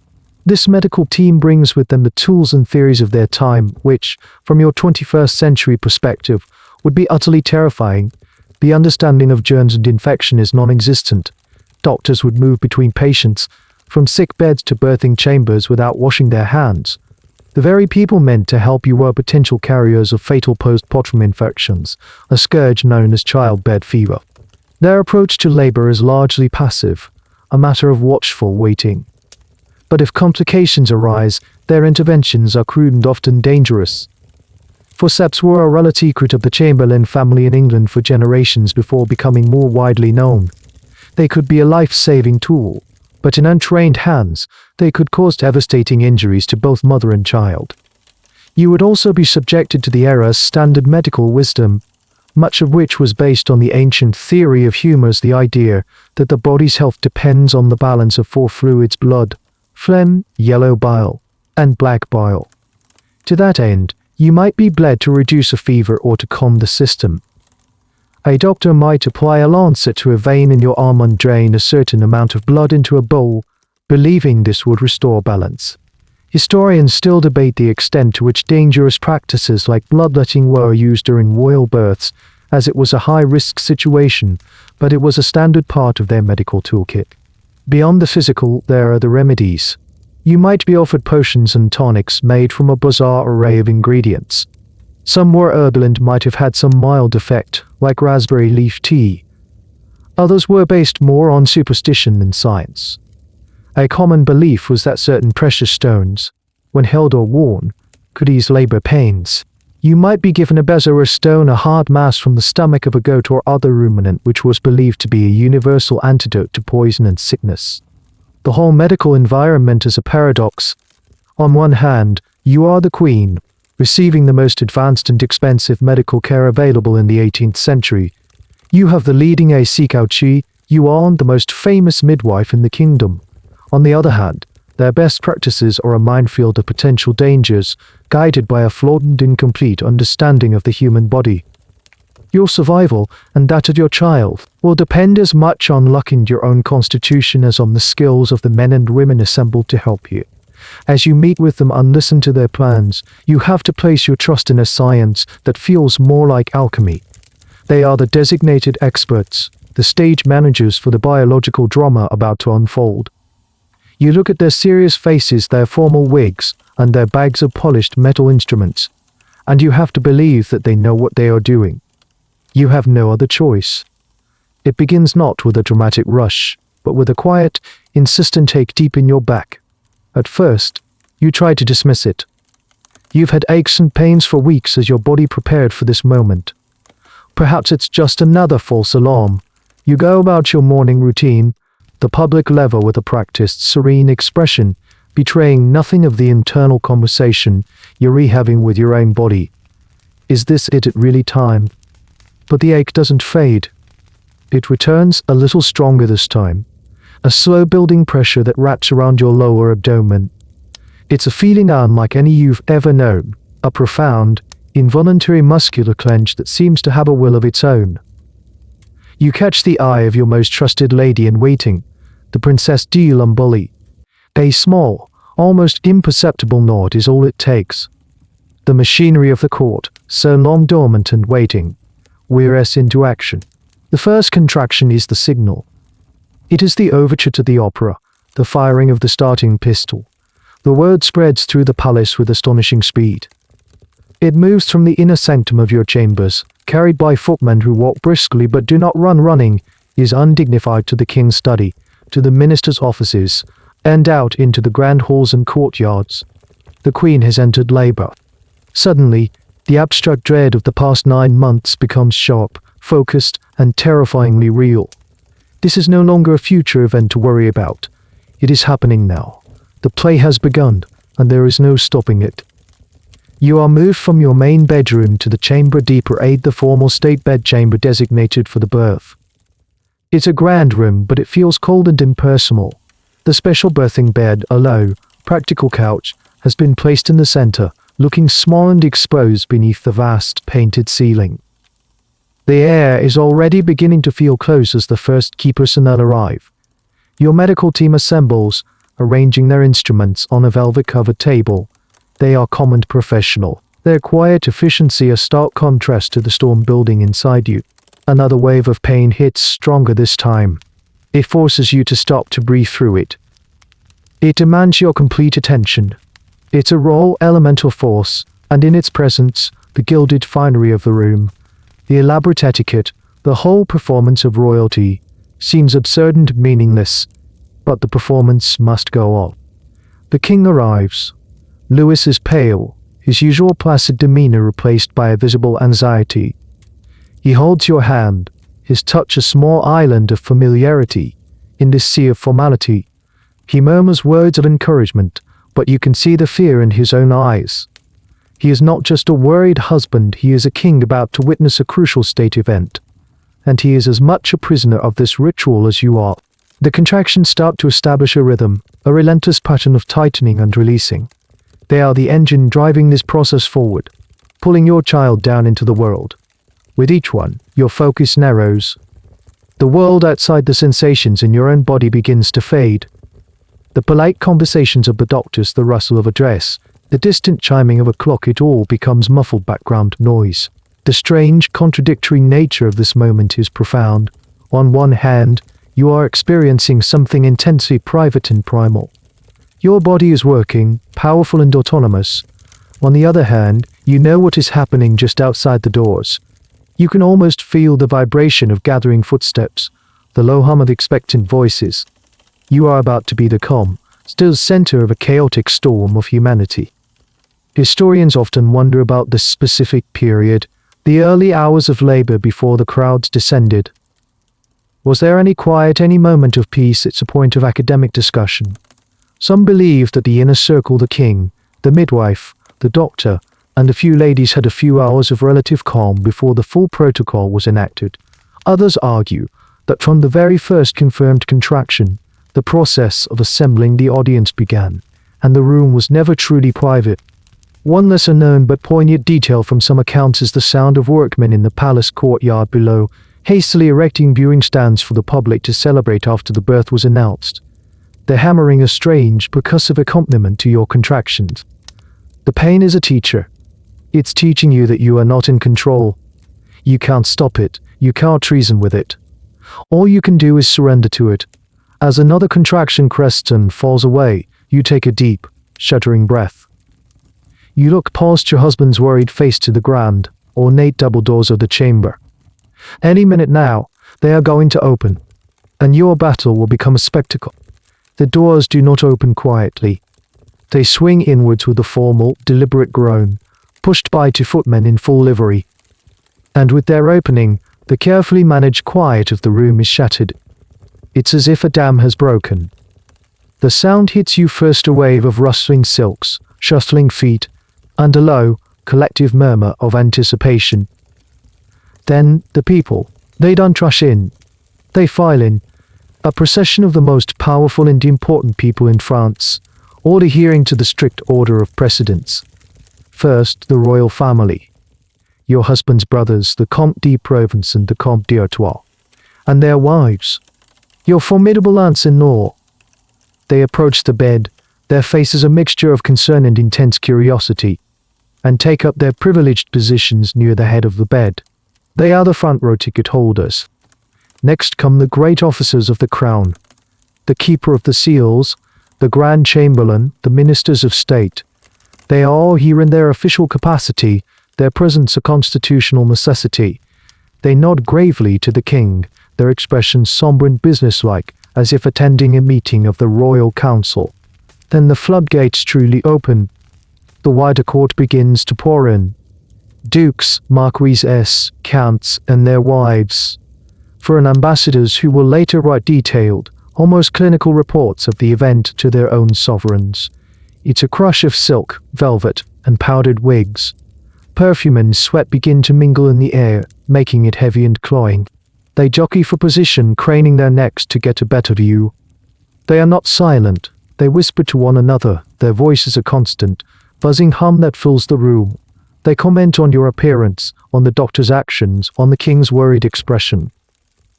This medical team brings with them the tools and theories of their time, which, from your 21st century perspective, would be utterly terrifying. The understanding of germs and infection is non-existent. Doctors would move between patients, from sick beds to birthing chambers, without washing their hands. The very people meant to help you were potential carriers of fatal postpartum infections, a scourge known as childbed fever. Their approach to labor is largely passive, a matter of watchful waiting. But if complications arise, their interventions are crude and often dangerous. Forceps were a relic secret of the Chamberlain family in England for generations before becoming more widely known. They could be a life-saving tool, but in untrained hands, they could cause devastating injuries to both mother and child. You would also be subjected to the era's standard medical wisdom, much of which was based on the ancient theory of humors, the idea that the body's health depends on the balance of four fluids: blood, phlegm, yellow bile, and black bile. To that end, you might be bled to reduce a fever or to calm the system. A doctor might apply a lancet to a vein in your arm and drain a certain amount of blood into a bowl, believing this would restore balance. Historians still debate the extent to which dangerous practices like bloodletting were used during royal births, as it was a high-risk situation, but it was a standard part of their medical toolkit. Beyond the physical, there are the remedies. You might be offered potions and tonics made from a bizarre array of ingredients. Some were herbal and might have had some mild effect, like raspberry leaf tea. Others were based more on superstition than science. A common belief was that certain precious stones, when held or worn, could ease labor pains. You might be given a bezoar stone, a hard mass from the stomach of a goat or other ruminant, which was believed to be a universal antidote to poison and sickness. The whole medical environment is a paradox. On one hand, you are the queen, receiving the most advanced and expensive medical care available in the 18th century. You have the leading accouchement, you are the most famous midwife in the kingdom. On the other hand, their best practices are a minefield of potential dangers, guided by a flawed and incomplete understanding of the human body. Your survival, and that of your child, will depend as much on luck and your own constitution as on the skills of the men and women assembled to help you. As you meet with them and listen to their plans, you have to place your trust in a science that feels more like alchemy. They are the designated experts, the stage managers for the biological drama about to unfold. You look at their serious faces, their formal wigs, and their bags of polished metal instruments, and you have to believe that they know what they are doing. You have no other choice. It begins not with a dramatic rush, but with a quiet, insistent take deep in your back. At first, you try to dismiss it. You've had aches and pains for weeks as your body prepared for this moment. Perhaps it's just another false alarm. You go about your morning routine, the public lever with a practiced, serene expression, betraying nothing of the internal conversation you're rehaving with your own body. Is this it really time? But the ache doesn't fade. It returns a little stronger this time. A slow building pressure that wraps around your lower abdomen. It's a feeling unlike any you've ever known. A profound, involuntary muscular clench that seems to have a will of its own. You catch the eye of your most trusted lady-in-waiting, the Princess de Lumbully. A small, almost imperceptible nod is all it takes. The machinery of the court, so long dormant and waiting, wears into action. The first contraction is the signal. It is the overture to the opera, the firing of the starting pistol. The word spreads through the palace with astonishing speed. It moves from the inner sanctum of your chambers, carried by footmen who walk briskly but do not run running, is undignified to the king's study, to the minister's offices, and out into the grand halls and courtyards. The queen has entered labor. Suddenly, the abstract dread of the past 9 months becomes sharp, focused, and terrifyingly real. This is no longer a future event to worry about. It is happening now. The play has begun, and there is no stopping it. You are moved from your main bedroom to the chamber deeper 8, the formal state bedchamber designated for the birth. It's a grand room, but it feels cold and impersonal. The special birthing bed, a low, practical couch, has been placed in the center, looking small and exposed beneath the vast, painted ceiling. The air is already beginning to feel close as the first key personnel arrive. Your medical team assembles, arranging their instruments on a velvet-covered table. They are calm and professional, their quiet efficiency a stark contrast to the storm building inside you. Another wave of pain hits stronger this time. It forces you to stop to breathe through it. It demands your complete attention. It's a raw elemental force, and in its presence, the gilded finery of the room, the elaborate etiquette, the whole performance of royalty, seems absurd and meaningless, but the performance must go on. The king arrives. Louis is pale, his usual placid demeanor replaced by a visible anxiety. He holds your hand, his touch a small island of familiarity in this sea of formality. He murmurs words of encouragement, but you can see the fear in his own eyes. He is not just a worried husband, he is a king about to witness a crucial state event. And he is as much a prisoner of this ritual as you are. The contractions start to establish a rhythm, a relentless pattern of tightening and releasing. They are the engine driving this process forward, pulling your child down into the world. With each one, your focus narrows. The world outside the sensations in your own body begins to fade. The polite conversations of the doctors, the rustle of a dress, the distant chiming of a clock, it all becomes muffled background noise. The strange, contradictory nature of this moment is profound. On one hand, you are experiencing something intensely private and primal. Your body is working, powerful and autonomous. On the other hand, you know what is happening just outside the doors. You can almost feel the vibration of gathering footsteps, the low hum of expectant voices. You are about to be the calm, still center of a chaotic storm of humanity. Historians often wonder about this specific period, the early hours of labor before the crowds descended. Was there any quiet, any moment of peace? It's a point of academic discussion. Some believe that the inner circle, the king, the midwife, the doctor, and a few ladies had a few hours of relative calm before the full protocol was enacted. Others argue that from the very first confirmed contraction, the process of assembling the audience began, and the room was never truly private. One lesser known but poignant detail from some accounts is the sound of workmen in the palace courtyard below, hastily erecting viewing stands for the public to celebrate after the birth was announced. Their hammering a strange, percussive accompaniment to your contractions. The pain is a teacher. It's teaching you that you are not in control. You can't stop it, you can't reason with it. All you can do is surrender to it. As another contraction crests and falls away, you take a deep, shuddering breath. You look past your husband's worried face to the grand, ornate double doors of the chamber. Any minute now, they are going to open, and your battle will become a spectacle. The doors do not open quietly. They swing inwards with a formal, deliberate groan, pushed by 2 footmen in full livery. And with their opening, the carefully managed quiet of the room is shattered. It's as if a dam has broken. The sound hits you first a wave of rustling silks, shuffling feet, and a low, collective murmur of anticipation. Then the people, they don't rush in. They file in, a procession of the most powerful and important people in France, all adhering to the strict order of precedence. First, the royal family. Your husband's brothers, the Comte de Provence and the Comte d'Artois, and their wives. Your formidable aunts-in-law. They approach the bed, their faces a mixture of concern and intense curiosity, and take up their privileged positions near the head of the bed. They are the front row ticket holders. Next come the great officers of the crown, the keeper of the seals, the Grand Chamberlain, the ministers of state. They are all here in their official capacity, their presence a constitutional necessity. They nod gravely to the king, their expressions somber and businesslike, as if attending a meeting of the royal council. Then the floodgates truly open. The wider court begins to pour in. Dukes, marquises, counts, and their wives. Foreign ambassadors who will later write detailed, almost clinical reports of the event to their own sovereigns. It's a crush of silk, velvet, and powdered wigs. Perfume and sweat begin to mingle in the air, making it heavy and cloying. They jockey for position, craning their necks to get a better view. They are not silent. They whisper to one another, their voices a constant, buzzing hum that fills the room. They comment on your appearance, on the doctor's actions, on the king's worried expression.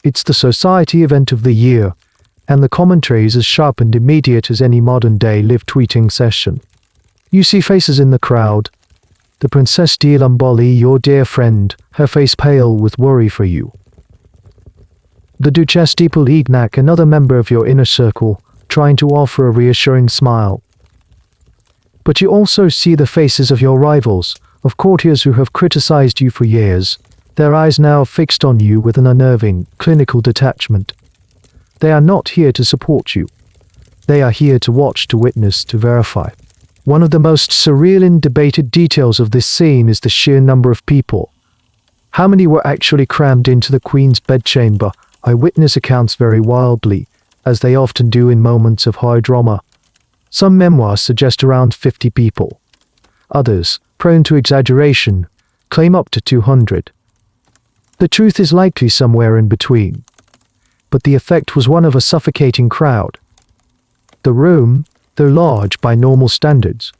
It's the society event of the year, and the commentary is as sharp and immediate as any modern-day live-tweeting session. You see faces in the crowd. The Princess de Lamboli, your dear friend, her face pale with worry for you. The Duchesse de Polignac, another member of your inner circle, trying to offer a reassuring smile. But you also see the faces of your rivals, of courtiers who have criticized you for years, their eyes now fixed on you with an unnerving, clinical detachment. They are not here to support you. They are here to watch, to witness, to verify. One of the most surreal and debated details of this scene is the sheer number of people. How many were actually crammed into the Queen's bedchamber? Eyewitness accounts vary wildly, as they often do in moments of high drama. Some memoirs suggest around 50 people. Others, prone to exaggeration, claim up to 200. The truth is likely somewhere in between. But the effect was one of a suffocating crowd. The room, though large by normal standards,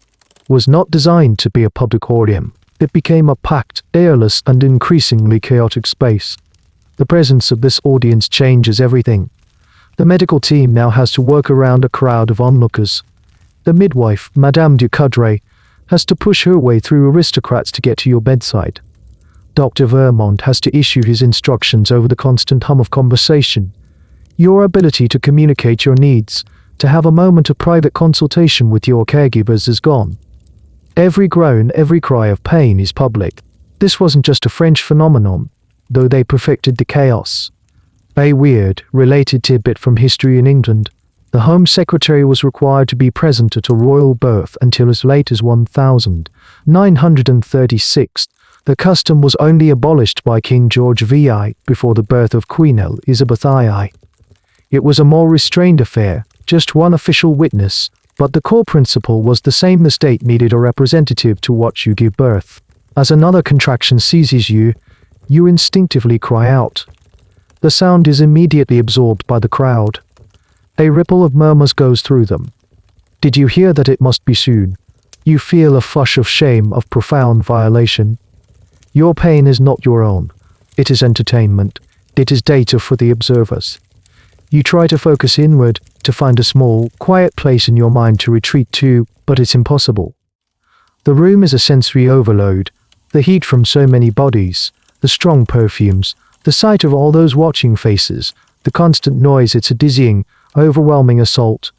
was not designed to be a public auditorium. It became a packed, airless, and increasingly chaotic space. The presence of this audience changes everything. The medical team now has to work around a crowd of onlookers. The midwife, Madame du Coudray, has to push her way through aristocrats to get to your bedside. Dr. Vermont has to issue his instructions over the constant hum of conversation. Your ability to communicate your needs, to have a moment of private consultation with your caregivers is gone. Every groan, every cry of pain is public. This wasn't just a French phenomenon, though they perfected the chaos. A weird, related tidbit from history in England. The Home Secretary was required to be present at a royal birth until as late as 1936. The custom was only abolished by King George VI before the birth of Queen Elizabeth II. It was a more restrained affair, just one official witness, but the core principle was the same: the state needed a representative to watch you give birth. As another contraction seizes you, you instinctively cry out. The sound is immediately absorbed by the crowd. A ripple of murmurs goes through them. Did you hear that? It must be soon. You feel a flush of shame, of profound violation. Your pain is not your own. It is entertainment. It is data for the observers. You try to focus inward, to find a small, quiet place in your mind to retreat to, but it's impossible. The room is a sensory overload. The heat from so many bodies, the strong perfumes, the sight of all those watching faces, the constant noise, it's a dizzying, overwhelming assault.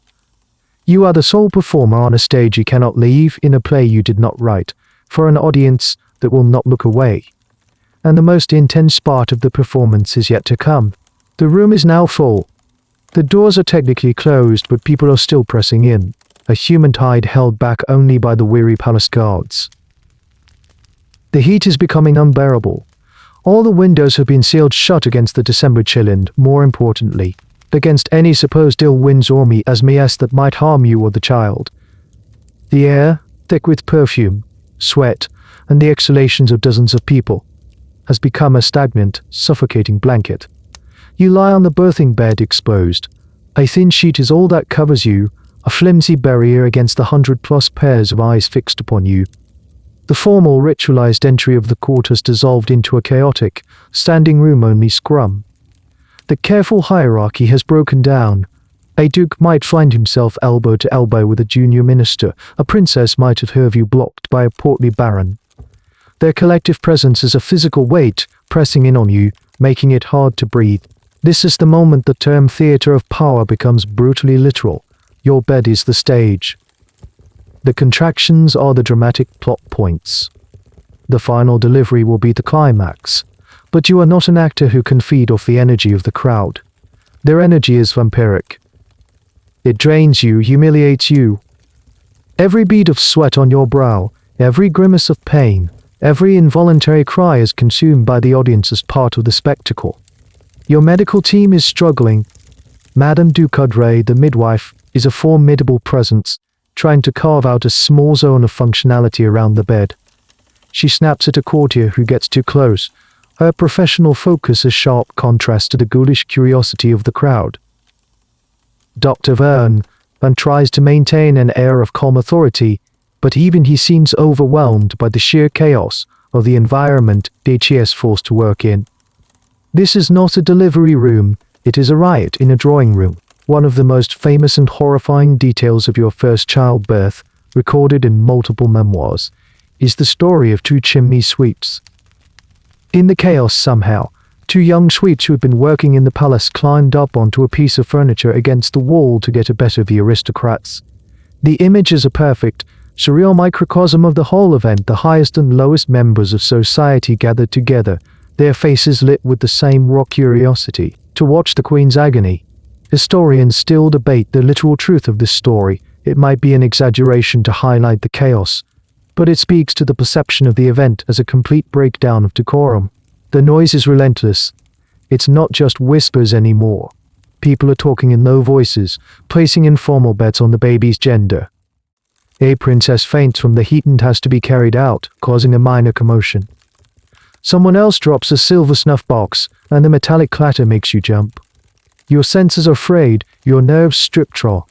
You are the sole performer on a stage you cannot leave, in a play you did not write, for an audience that will not look away. And the most intense part of the performance is yet to come. The room is now full. The doors are technically closed, but people are still pressing in, a human tide held back only by the weary palace guards. The heat is becoming unbearable. All the windows have been sealed shut against the December chill and, more importantly, against any supposed ill winds or miasmas that might harm you or the child. The air, thick with perfume, sweat, and the exhalations of dozens of people, has become a stagnant, suffocating blanket. You lie on the birthing bed exposed. A thin sheet is all that covers you, a flimsy barrier against the 100+ pairs of eyes fixed upon you. The formal, ritualized entry of the court has dissolved into a chaotic, standing room-only scrum. The careful hierarchy has broken down. A duke might find himself elbow to elbow with a junior minister. A princess might have her view blocked by a portly baron. Their collective presence is a physical weight, pressing in on you, making it hard to breathe. This is the moment the term theater of power becomes brutally literal. Your bed is the stage. The contractions are the dramatic plot points. The final delivery will be the climax. But you are not an actor who can feed off the energy of the crowd. Their energy is vampiric. It drains you, humiliates you. Every bead of sweat on your brow, every grimace of pain, every involuntary cry is consumed by the audience as part of the spectacle. Your medical team is struggling. Madame Ducoudray, the midwife, is a formidable presence, trying to carve out a small zone of functionality around the bed. She snaps at a courtier who gets too close. Her professional focus is sharp contrast to the ghoulish curiosity of the crowd. Dr. Verne tries to maintain an air of calm authority, but even he seems overwhelmed by the sheer chaos of the environment he is forced to work in. This is not a delivery room, it is a riot in a drawing room. One of the most famous and horrifying details of your first childbirth, recorded in multiple memoirs, is the story of two chimney sweeps. In the chaos somehow, two young sweeps who had been working in the palace climbed up onto a piece of furniture against the wall to get a better view of the aristocrats. The image is a perfect, surreal microcosm of the whole event, the highest and lowest members of society gathered together, their faces lit with the same raw curiosity, to watch the Queen's agony. Historians still debate the literal truth of this story. It might be an exaggeration to highlight the chaos, but it speaks to the perception of the event as a complete breakdown of decorum. The noise is relentless. It's not just whispers anymore. People are talking in low voices, placing informal bets on the baby's gender. A princess faints from the heat and has to be carried out, causing a minor commotion. Someone else drops a silver snuff box, and the metallic clatter makes you jump. Your senses are frayed, your nerves stripped raw.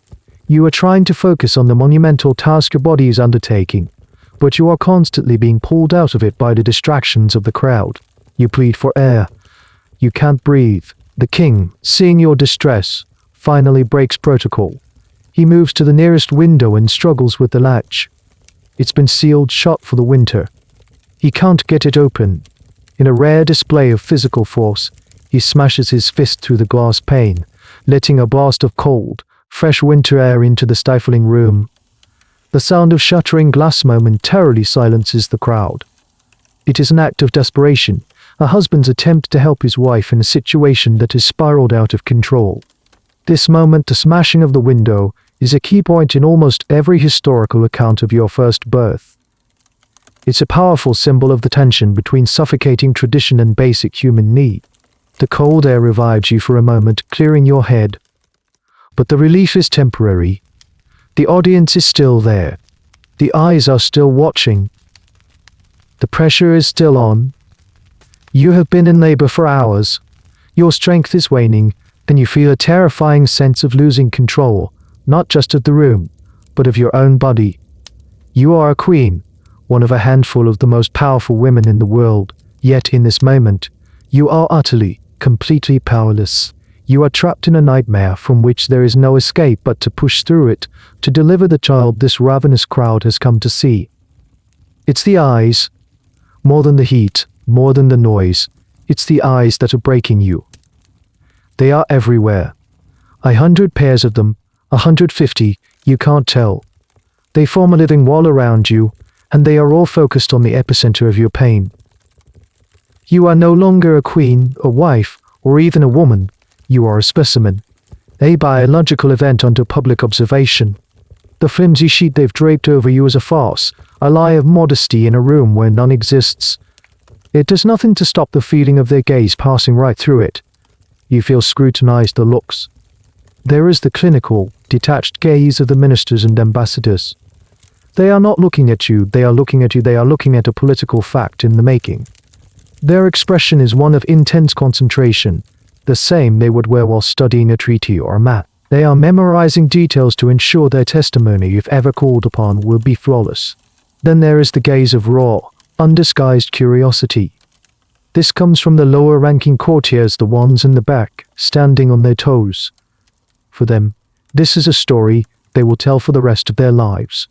You are trying to focus on the monumental task your body is undertaking, but you are constantly being pulled out of it by the distractions of the crowd. You plead for air. You can't breathe. The king, seeing your distress, finally breaks protocol. He moves to the nearest window and struggles with the latch. It's been sealed shut for the winter. He can't get it open. In a rare display of physical force, he smashes his fist through the glass pane, letting a blast of cold, fresh winter air into the stifling room. The sound of shattering glass momentarily silences the crowd. It is an act of desperation, a husband's attempt to help his wife in a situation that has spiraled out of control. This moment, the smashing of the window, is a key point in almost every historical account of your first birth. It's a powerful symbol of the tension between suffocating tradition and basic human need. The cold air revives you for a moment, clearing your head. But the relief is temporary. The audience is still there. The eyes are still watching. The pressure is still on. You have been in labor for hours. Your strength is waning, and you feel a terrifying sense of losing control, not just of the room, but of your own body. You are a queen, one of a handful of the most powerful women in the world, yet in this moment, you are utterly, completely powerless. You are trapped in a nightmare from which there is no escape but to push through it, to deliver the child this ravenous crowd has come to see. It's the eyes, more than the heat, more than the noise, it's the eyes that are breaking you. They are everywhere. 100 pairs of them, 150, you can't tell. They form a living wall around you, and they are all focused on the epicenter of your pain. You are no longer a queen, a wife, or even a woman. You are a specimen, a biological event under public observation. The flimsy sheet they've draped over you is a farce, a lie of modesty in a room where none exists. It does nothing to stop the feeling of their gaze passing right through it. You feel scrutinized the looks. There is the clinical, detached gaze of the ministers and ambassadors. They are not looking at you, they are looking at you, they are looking at a political fact in the making. Their expression is one of intense concentration, the same they would wear while studying a treaty or a map. They are memorizing details to ensure their testimony, if ever called upon, will be flawless. Then there is the gaze of raw, undisguised curiosity. This comes from the lower-ranking courtiers, the ones in the back, standing on their toes. For them, this is a story they will tell for the rest of their lives.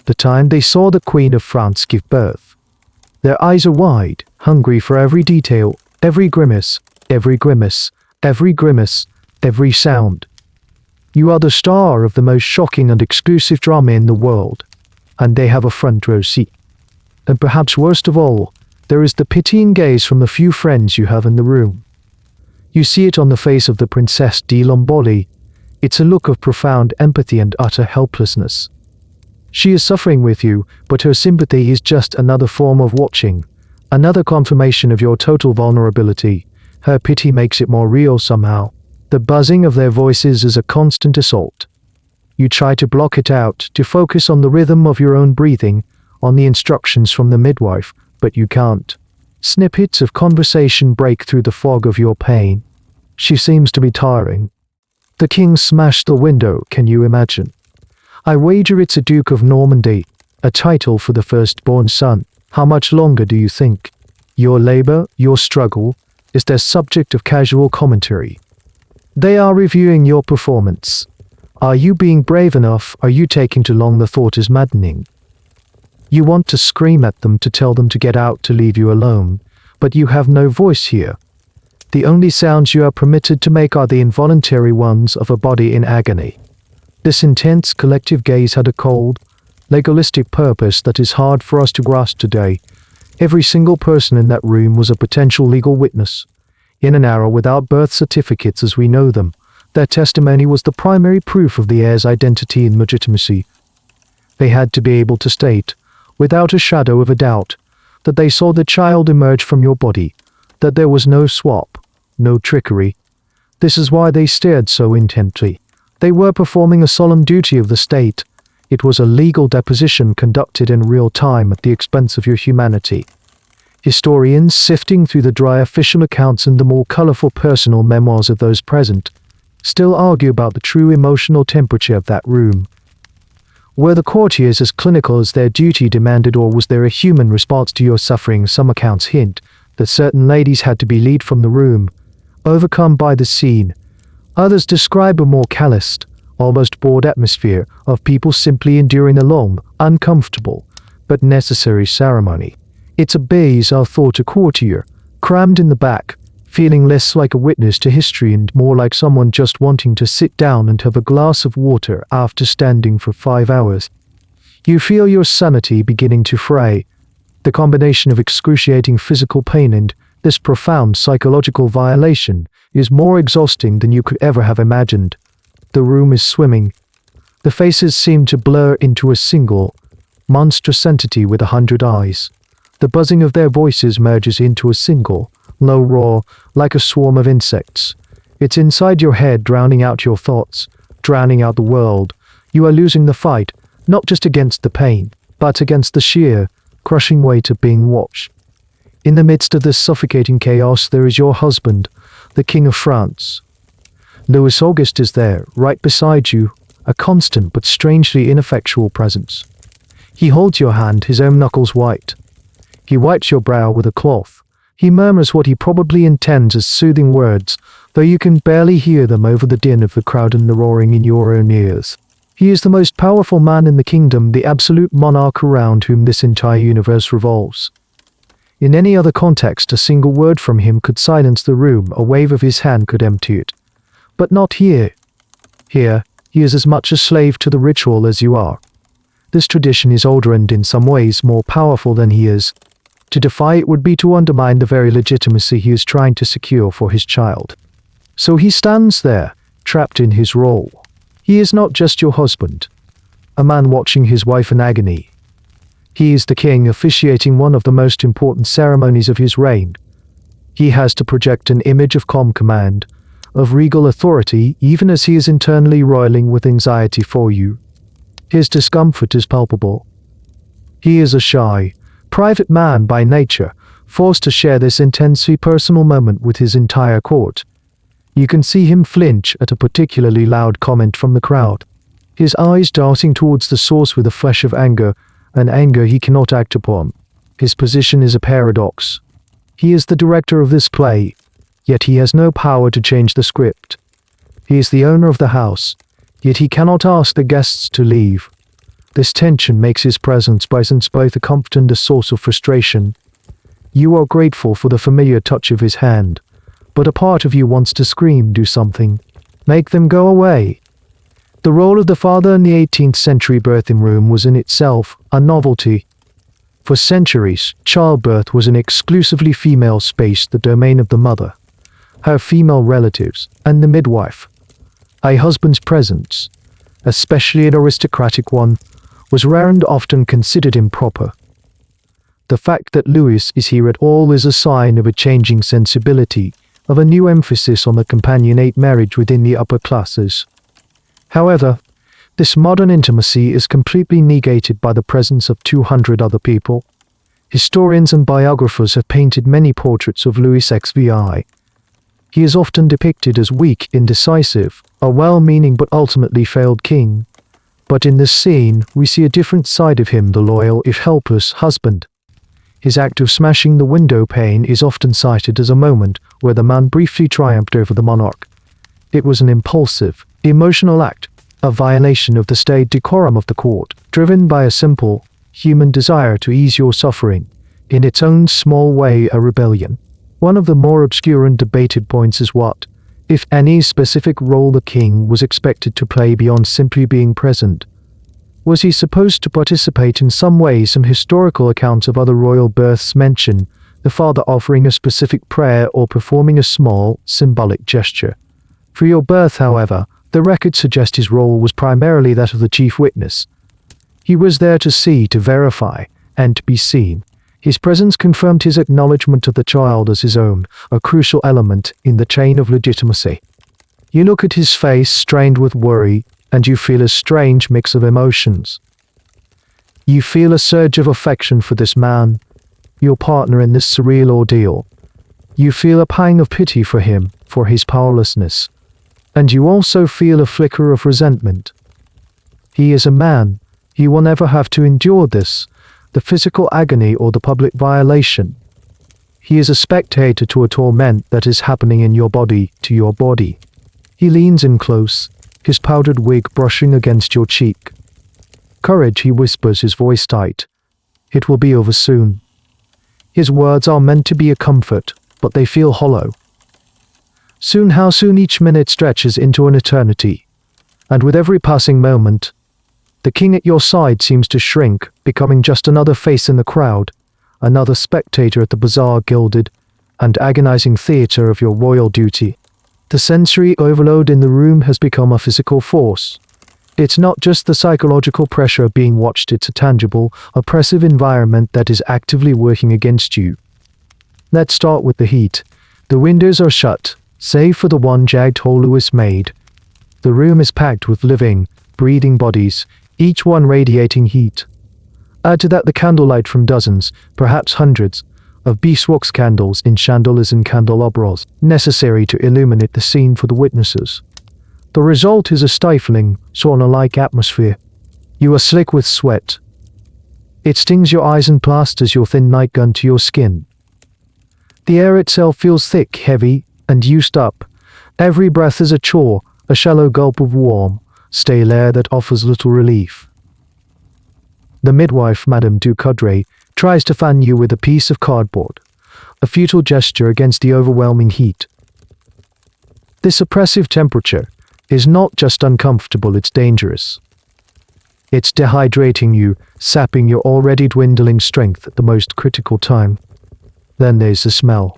The time they saw the Queen of France give birth. Their eyes are wide, hungry for every detail, every grimace, every grimace, every grimace, every sound. You are the star of the most shocking and exclusive drama in the world, and they have a front row seat. And perhaps worst of all, there is the pitying gaze from the few friends you have in the room. You see it on the face of the Princess de Lombardy. It's a look of profound empathy and utter helplessness. She is suffering with you, but her sympathy is just another form of watching, another confirmation of your total vulnerability. Her pity makes it more real somehow. The buzzing of their voices is a constant assault. You try to block it out, to focus on the rhythm of your own breathing, on the instructions from the midwife, but you can't. Snippets of conversation break through the fog of your pain. She seems to be tiring. The king smashed the window, can you imagine? I wager it's a Duke of Normandy, a title for the firstborn son. How much longer do you think? Your labor, your struggle, is their subject of casual commentary. They are reviewing your performance. Are you being brave enough? Are you taking too long? The thought is maddening. You want to scream at them, to tell them to get out, to leave you alone, but you have no voice here. The only sounds you are permitted to make are the involuntary ones of a body in agony. This intense collective gaze had a cold, legalistic purpose that is hard for us to grasp today. Every single person in that room was a potential legal witness. In an era without birth certificates as we know them, their testimony was the primary proof of the heir's identity and legitimacy. They had to be able to state, without a shadow of a doubt, that they saw the child emerge from your body, that there was no swap, no trickery. This is why they stared so intently. They were performing a solemn duty of the state. It was a legal deposition conducted in real time at the expense of your humanity. Historians, sifting through the dry official accounts and the more colorful personal memoirs of those present, still argue about the true emotional temperature of that room. Were the courtiers as clinical as their duty demanded, or was there a human response to your suffering? Some accounts hint that certain ladies had to be led from the room, overcome by the scene. Others describe a more calloused, almost bored atmosphere of people simply enduring a long, uncomfortable, but necessary ceremony. It's a bizarre thought, a courtier, crammed in the back, feeling less like a witness to history and more like someone just wanting to sit down and have a glass of water after standing for 5 hours. You feel your sanity beginning to fray. The combination of excruciating physical pain and this profound psychological violation is more exhausting than you could ever have imagined. The room is swimming. The faces seem to blur into a single, monstrous entity with 100 eyes. The buzzing of their voices merges into a single, low roar, like a swarm of insects. It's inside your head, drowning out your thoughts, drowning out the world. You are losing the fight, not just against the pain, but against the sheer, crushing weight of being watched. In the midst of this suffocating chaos, there is your husband, the King of France. Louis Auguste is there, right beside you, a constant but strangely ineffectual presence. He holds your hand, his own knuckles white. He wipes your brow with a cloth. He murmurs what he probably intends as soothing words, though you can barely hear them over the din of the crowd and the roaring in your own ears. He is the most powerful man in the kingdom, the absolute monarch around whom this entire universe revolves. In any other context, a single word from him could silence the room, a wave of his hand could empty it. But not here. Here, he is as much a slave to the ritual as you are. This tradition is older and in some ways more powerful than he is. To defy it would be to undermine the very legitimacy he is trying to secure for his child. So he stands there, trapped in his role. He is not just your husband, a man watching his wife in agony. He is the king officiating one of the most important ceremonies of his reign. He has to project an image of calm command, of regal authority, even as he is internally roiling with anxiety for you. His discomfort is palpable. He is a shy, private man by nature, forced to share this intensely personal moment with his entire court. You can see him flinch at a particularly loud comment from the crowd, his eyes darting towards the source with a flash of anger, an anger he cannot act upon. His position is a paradox. He is the director of this play, yet he has no power to change the script. He is the owner of the house, yet he cannot ask the guests to leave. This tension makes his presence both a comfort and a source of frustration. You are grateful for the familiar touch of his hand, but a part of you wants to scream, do something. Make them go away. The role of the father in the 18th century birthing room was in itself a novelty. For centuries, childbirth was an exclusively female space, the domain of the mother, her female relatives, and the midwife. A husband's presence, especially an aristocratic one, was rare and often considered improper. The fact that Louis is here at all is a sign of a changing sensibility, of a new emphasis on the companionate marriage within the upper classes. However, this modern intimacy is completely negated by the presence of 200 other people. Historians and biographers have painted many portraits of Louis XVI. He is often depicted as weak, indecisive, a well-meaning but ultimately failed king. But in this scene, we see a different side of him, the loyal, if helpless, husband. His act of smashing the window pane is often cited as a moment where the man briefly triumphed over the monarch. It was an impulsive, emotional act, a violation of the staid decorum of the court, driven by a simple, human desire to ease your suffering, in its own small way a rebellion. One of the more obscure and debated points is what, if any, specific role the king was expected to play beyond simply being present. Was he supposed to participate in some way? Some historical accounts of other royal births mention the father offering a specific prayer or performing a small, symbolic gesture. For your birth, however, the records suggest his role was primarily that of the chief witness. He was there to see, to verify, and to be seen. His presence confirmed his acknowledgement of the child as his own, a crucial element in the chain of legitimacy. You look at his face, strained with worry, and you feel a strange mix of emotions. You feel a surge of affection for this man, your partner in this surreal ordeal. You feel a pang of pity for him, for his powerlessness. And you also feel a flicker of resentment. He is a man. He will never have to endure this, the physical agony or the public violation. He is a spectator to a torment that is happening in your body, to your body. He leans in close, his powdered wig brushing against your cheek. Courage, he whispers, his voice tight. It will be over soon. His words are meant to be a comfort, but they feel hollow. Soon, how soon each minute stretches into an eternity, and with every passing moment, the king at your side seems to shrink, becoming just another face in the crowd, another spectator at the bizarre, gilded, and agonizing theater of your royal duty. The sensory overload in the room has become a physical force. It's not just the psychological pressure of being watched, it's a tangible, oppressive environment that is actively working against you. Let's start with the heat. The windows are shut, save for the one jagged hole Louis made. The room is packed with living, breathing bodies, each one radiating heat. Add to that the candlelight from dozens, perhaps hundreds, of beeswax candles in chandeliers and candelabras, necessary to illuminate the scene for the witnesses. The result is a stifling, sauna-like atmosphere. You are slick with sweat. It stings your eyes and plasters your thin nightgown to your skin. The air itself feels thick, heavy, and used up. Every breath is a chore, a shallow gulp of warm, stale air that offers little relief. The midwife, Madame du Coudray, tries to fan you with a piece of cardboard, a futile gesture against the overwhelming heat. This oppressive temperature is not just uncomfortable, it's dangerous. It's dehydrating you, sapping your already dwindling strength at the most critical time. Then there's the smell.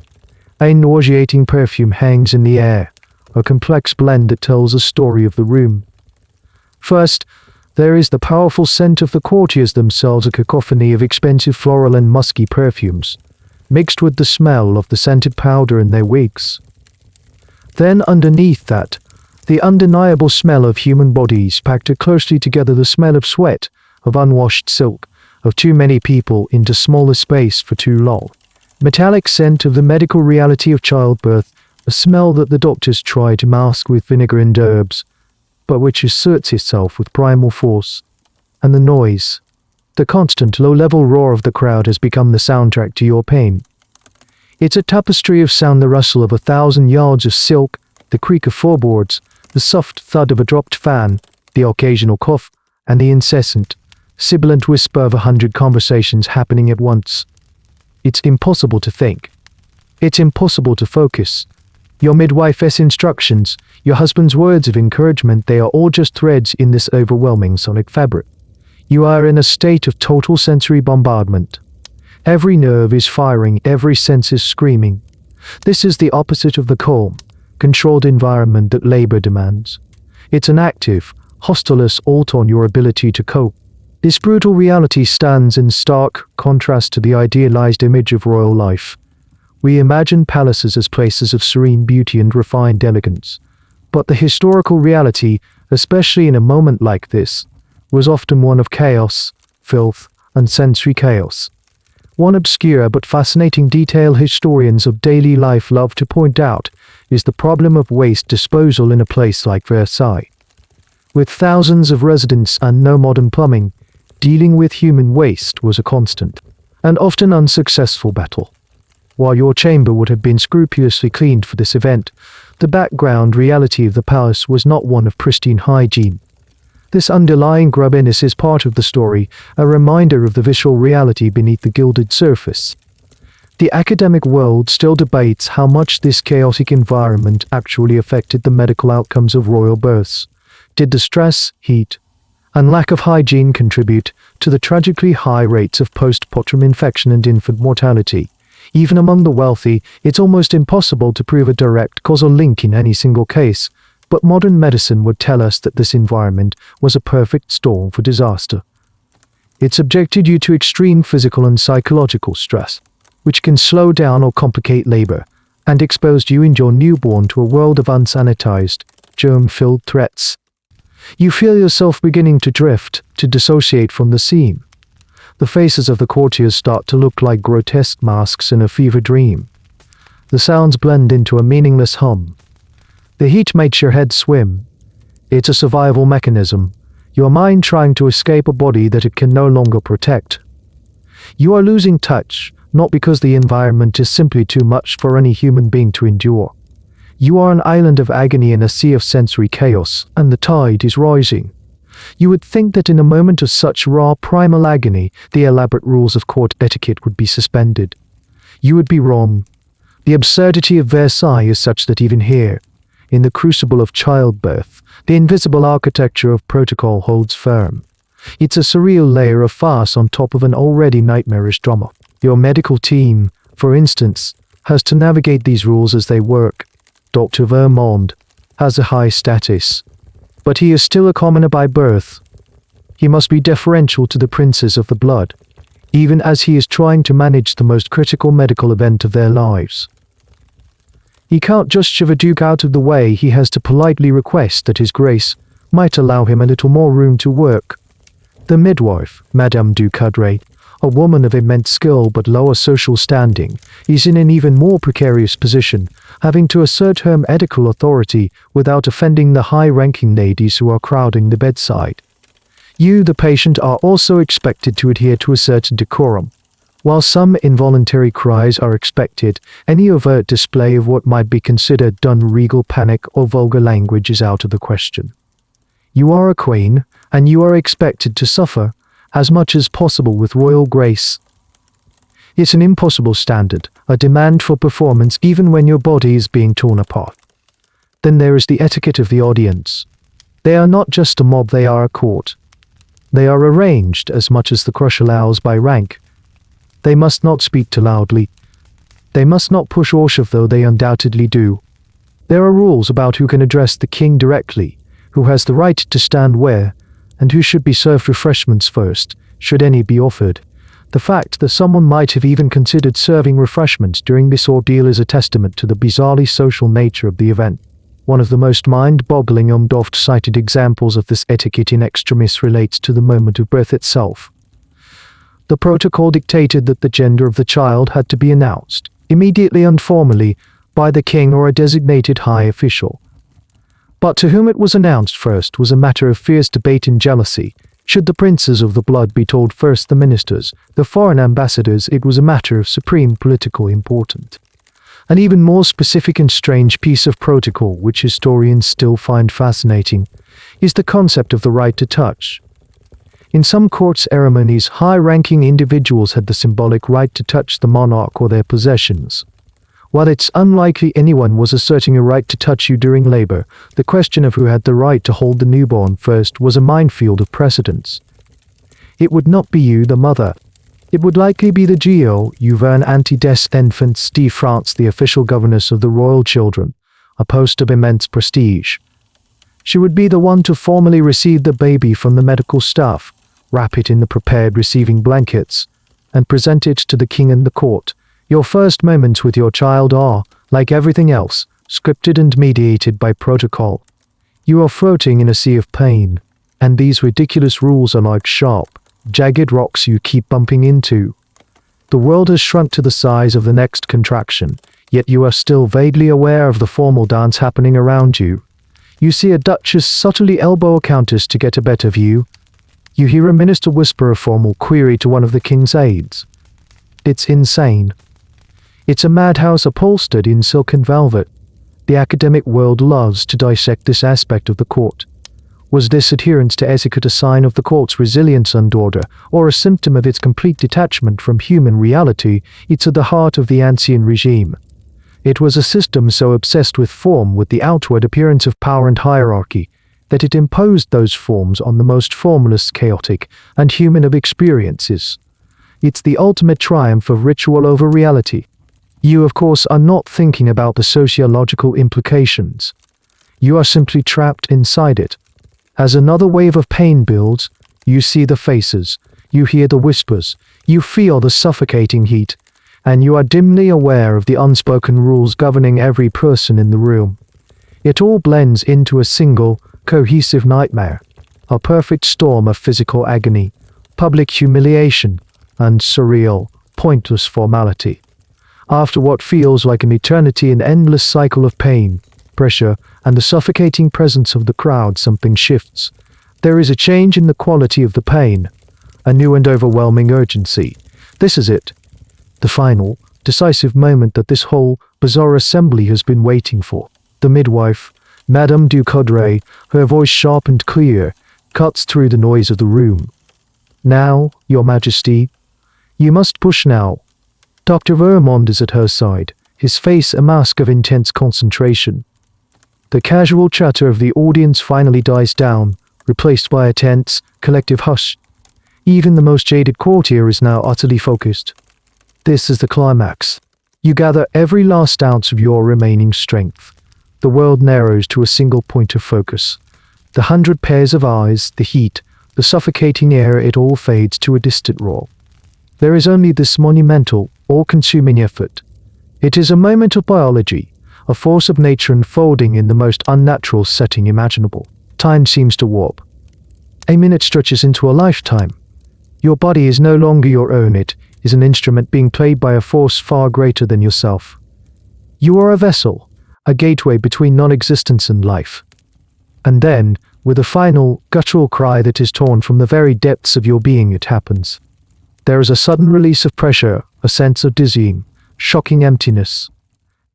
A nauseating perfume hangs in the air, a complex blend that tells a story of the room. First, there is the powerful scent of the courtiers themselves, a cacophony of expensive floral and musky perfumes, mixed with the smell of the scented powder in their wigs. Then underneath that, the undeniable smell of human bodies packed closely together, the smell of sweat, of unwashed silk, of too many people into smaller space for too long. Metallic scent of the medical reality of childbirth, a smell that the doctors try to mask with vinegar and herbs, but which asserts itself with primal force. And the noise. The constant low-level roar of the crowd has become the soundtrack to your pain. It's a tapestry of sound, the rustle of 1,000 yards of silk, the creak of floorboards, the soft thud of a dropped fan, the occasional cough, and the incessant, sibilant whisper of 100 conversations happening at once. It's impossible to think. It's impossible to focus. Your midwife's instructions, your husband's words of encouragement, they are all just threads in this overwhelming sonic fabric. You are in a state of total sensory bombardment. Every nerve is firing, every sense is screaming. This is the opposite of the calm, controlled environment that labor demands. It's an active, hostile assault on your ability to cope. This brutal reality stands in stark contrast to the idealized image of royal life. We imagine palaces as places of serene beauty and refined elegance, but the historical reality, especially in a moment like this, was often one of chaos, filth, and sensory chaos. One obscure but fascinating detail historians of daily life love to point out is the problem of waste disposal in a place like Versailles. With thousands of residents and no modern plumbing, dealing with human waste was a constant, and often unsuccessful battle. While your chamber would have been scrupulously cleaned for this event, the background reality of the palace was not one of pristine hygiene. This underlying grubbiness is part of the story, a reminder of the visual reality beneath the gilded surface. The academic world still debates how much this chaotic environment actually affected the medical outcomes of royal births. Did the stress, heat, and lack of hygiene contribute to the tragically high rates of postpartum infection and infant mortality? Even among the wealthy, it's almost impossible to prove a direct causal link in any single case, but modern medicine would tell us that this environment was a perfect storm for disaster. It subjected you to extreme physical and psychological stress, which can slow down or complicate labor, and exposed you and your newborn to a world of unsanitized, germ-filled threats. You feel yourself beginning to drift, to dissociate from the scene. The faces of the courtiers start to look like grotesque masks in a fever dream. The sounds blend into a meaningless hum. The heat makes your head swim. It's a survival mechanism, your mind trying to escape a body that it can no longer protect. You are losing touch, not because the environment is simply too much for any human being to endure. You are an island of agony in a sea of sensory chaos, and the tide is rising. You would think that in a moment of such raw primal agony, the elaborate rules of court etiquette would be suspended. You would be wrong. The absurdity of Versailles is such that even here, in the crucible of childbirth, the invisible architecture of protocol holds firm. It's a surreal layer of farce on top of an already nightmarish drama. Your medical team, for instance, has to navigate these rules as they work. Dr. Vermond has a high status, but he is still a commoner by birth. He must be deferential to the princes of the blood, even as he is trying to manage the most critical medical event of their lives. He can't just shove a duke out of the way, he has to politely request that his grace might allow him a little more room to work. The midwife, Madame du Coudray, a woman of immense skill but lower social standing, is in an even more precarious position, having to assert her medical authority without offending the high-ranking ladies who are crowding the bedside. You, the patient, are also expected to adhere to a certain decorum. While some involuntary cries are expected, any overt display of what might be considered done regal panic or vulgar language is out of the question. You are a queen, and you are expected to suffer, as much as possible, with royal grace. It's an impossible standard, a demand for performance even when your body is being torn apart. Then there is the etiquette of the audience. They are not just a mob, they are a court. They are arranged, as much as the crush allows, by rank. They must not speak too loudly. They must not push or shove, though they undoubtedly do. There are rules about who can address the king directly, who has the right to stand where, and who should be served refreshments first, should any be offered. The fact that someone might have even considered serving refreshments during this ordeal is a testament to the bizarrely social nature of the event. One of the most mind-boggling and oft-cited examples of this etiquette in extremis relates to the moment of birth itself. The protocol dictated that the gender of the child had to be announced, immediately and formally, by the king or a designated high official. But to whom it was announced first was a matter of fierce debate and jealousy. Should the princes of the blood be told first, the ministers, the foreign ambassadors? It was a matter of supreme political importance. An even more specific and strange piece of protocol, which historians still find fascinating, is the concept of the right to touch. In some court ceremonies, high-ranking individuals had the symbolic right to touch the monarch or their possessions. While it's unlikely anyone was asserting a right to touch you during labor, the question of who had the right to hold the newborn first was a minefield of precedents. It would not be you, the mother. It would likely be the Geo, Youverne anti des enfants de France, the official governess of the royal children, a post of immense prestige. She would be the one to formally receive the baby from the medical staff, wrap it in the prepared receiving blankets, and present it to the king and the court. Your first moments with your child are, like everything else, scripted and mediated by protocol. You are floating in a sea of pain, and these ridiculous rules are like sharp, jagged rocks you keep bumping into. The world has shrunk to the size of the next contraction, yet you are still vaguely aware of the formal dance happening around you. You see a duchess subtly elbow a countess to get a better view. You hear a minister whisper a formal query to one of the king's aides. It's insane. It's a madhouse upholstered in silk and velvet. The academic world loves to dissect this aspect of the court. Was this adherence to etiquette a sign of the court's resilience and order, or a symptom of its complete detachment from human reality? It's at the heart of the ancien regime. It was a system so obsessed with form, with the outward appearance of power and hierarchy, that it imposed those forms on the most formless, chaotic, and human of experiences. It's the ultimate triumph of ritual over reality. You, of course, are not thinking about the sociological implications. You are simply trapped inside it. As another wave of pain builds, you see the faces, you hear the whispers, you feel the suffocating heat, and you are dimly aware of the unspoken rules governing every person in the room. It all blends into a single, cohesive nightmare, a perfect storm of physical agony, public humiliation, and surreal, pointless formality. After what feels like an eternity, an endless cycle of pain, pressure, and the suffocating presence of the crowd, something shifts. There is a change in the quality of the pain, a new and overwhelming urgency. This is it. The final, decisive moment that this whole bizarre assembly has been waiting for. The midwife, Madame du Coudray, her voice sharp and clear, cuts through the noise of the room. Now, Your Majesty, you must push now. Dr. Vermond is at her side, his face a mask of intense concentration. The casual chatter of the audience finally dies down, replaced by a tense, collective hush. Even the most jaded courtier is now utterly focused. This is the climax. You gather every last ounce of your remaining strength. The world narrows to a single point of focus. The 100 pairs of eyes, the heat, the suffocating air, it all fades to a distant roar. There is only this monumental, all-consuming effort. It is a moment of biology, a force of nature unfolding in the most unnatural setting imaginable. Time seems to warp. A minute stretches into a lifetime. Your body is no longer your own, it is an instrument being played by a force far greater than yourself. You are a vessel, a gateway between non-existence and life. And then, With a final, guttural cry that is torn from the very depths of your being, it happens. There is a sudden release of pressure, a sense of dizzying, shocking emptiness.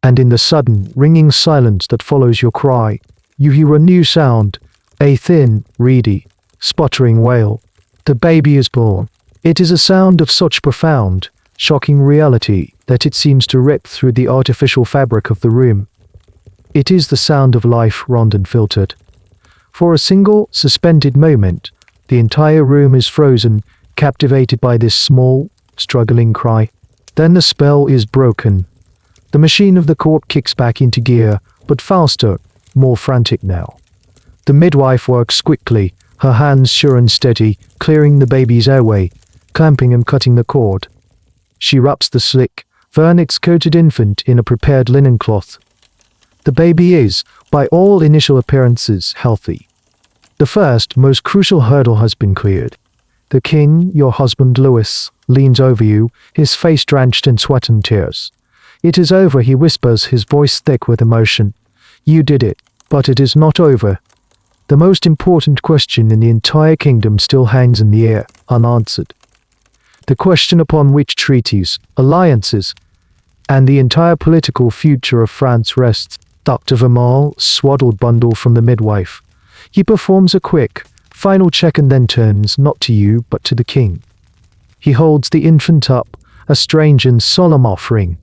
And in the sudden, ringing silence that follows your cry, you hear a new sound, a thin, reedy, sputtering wail. The baby is born. It is a sound of such profound, shocking reality that it seems to rip through the artificial fabric of the room. It is the sound of life round and filtered. For a single, suspended moment, the entire room is frozen, captivated by this small, struggling cry. Then the spell is broken. The machine of the court kicks back into gear, but faster, more frantic now. The midwife works quickly, her hands sure and steady, clearing the baby's airway, clamping and cutting the cord. She wraps the slick, vernix-coated infant in a prepared linen cloth. The baby is, by all initial appearances, healthy. The first, most crucial hurdle has been cleared. The king, your husband Louis, leans over you, his face drenched in sweat and tears. It is over, he whispers, his voice thick with emotion. You did it, but it is not over. The most important question in the entire kingdom still hangs in the air, unanswered. The question upon which treaties, alliances, and the entire political future of France rests. Dr. Vermal swaddled bundle from the midwife. He performs a quick, final check and then turns not to you but to the king. He holds the infant up, a strange and solemn offering.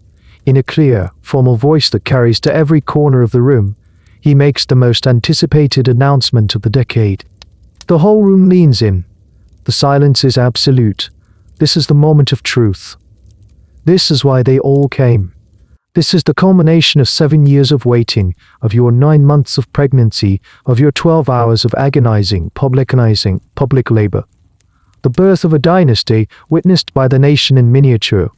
In a clear, formal voice that carries to every corner of the room, he makes the most anticipated announcement of the decade. The whole room leans in. The silence is absolute. This is the moment of truth. This is why they all came. This is the culmination of 7 years of waiting, of your 9 months of pregnancy, of your 12 hours of agonizing, public labor. The birth of a dynasty witnessed by the nation in miniature.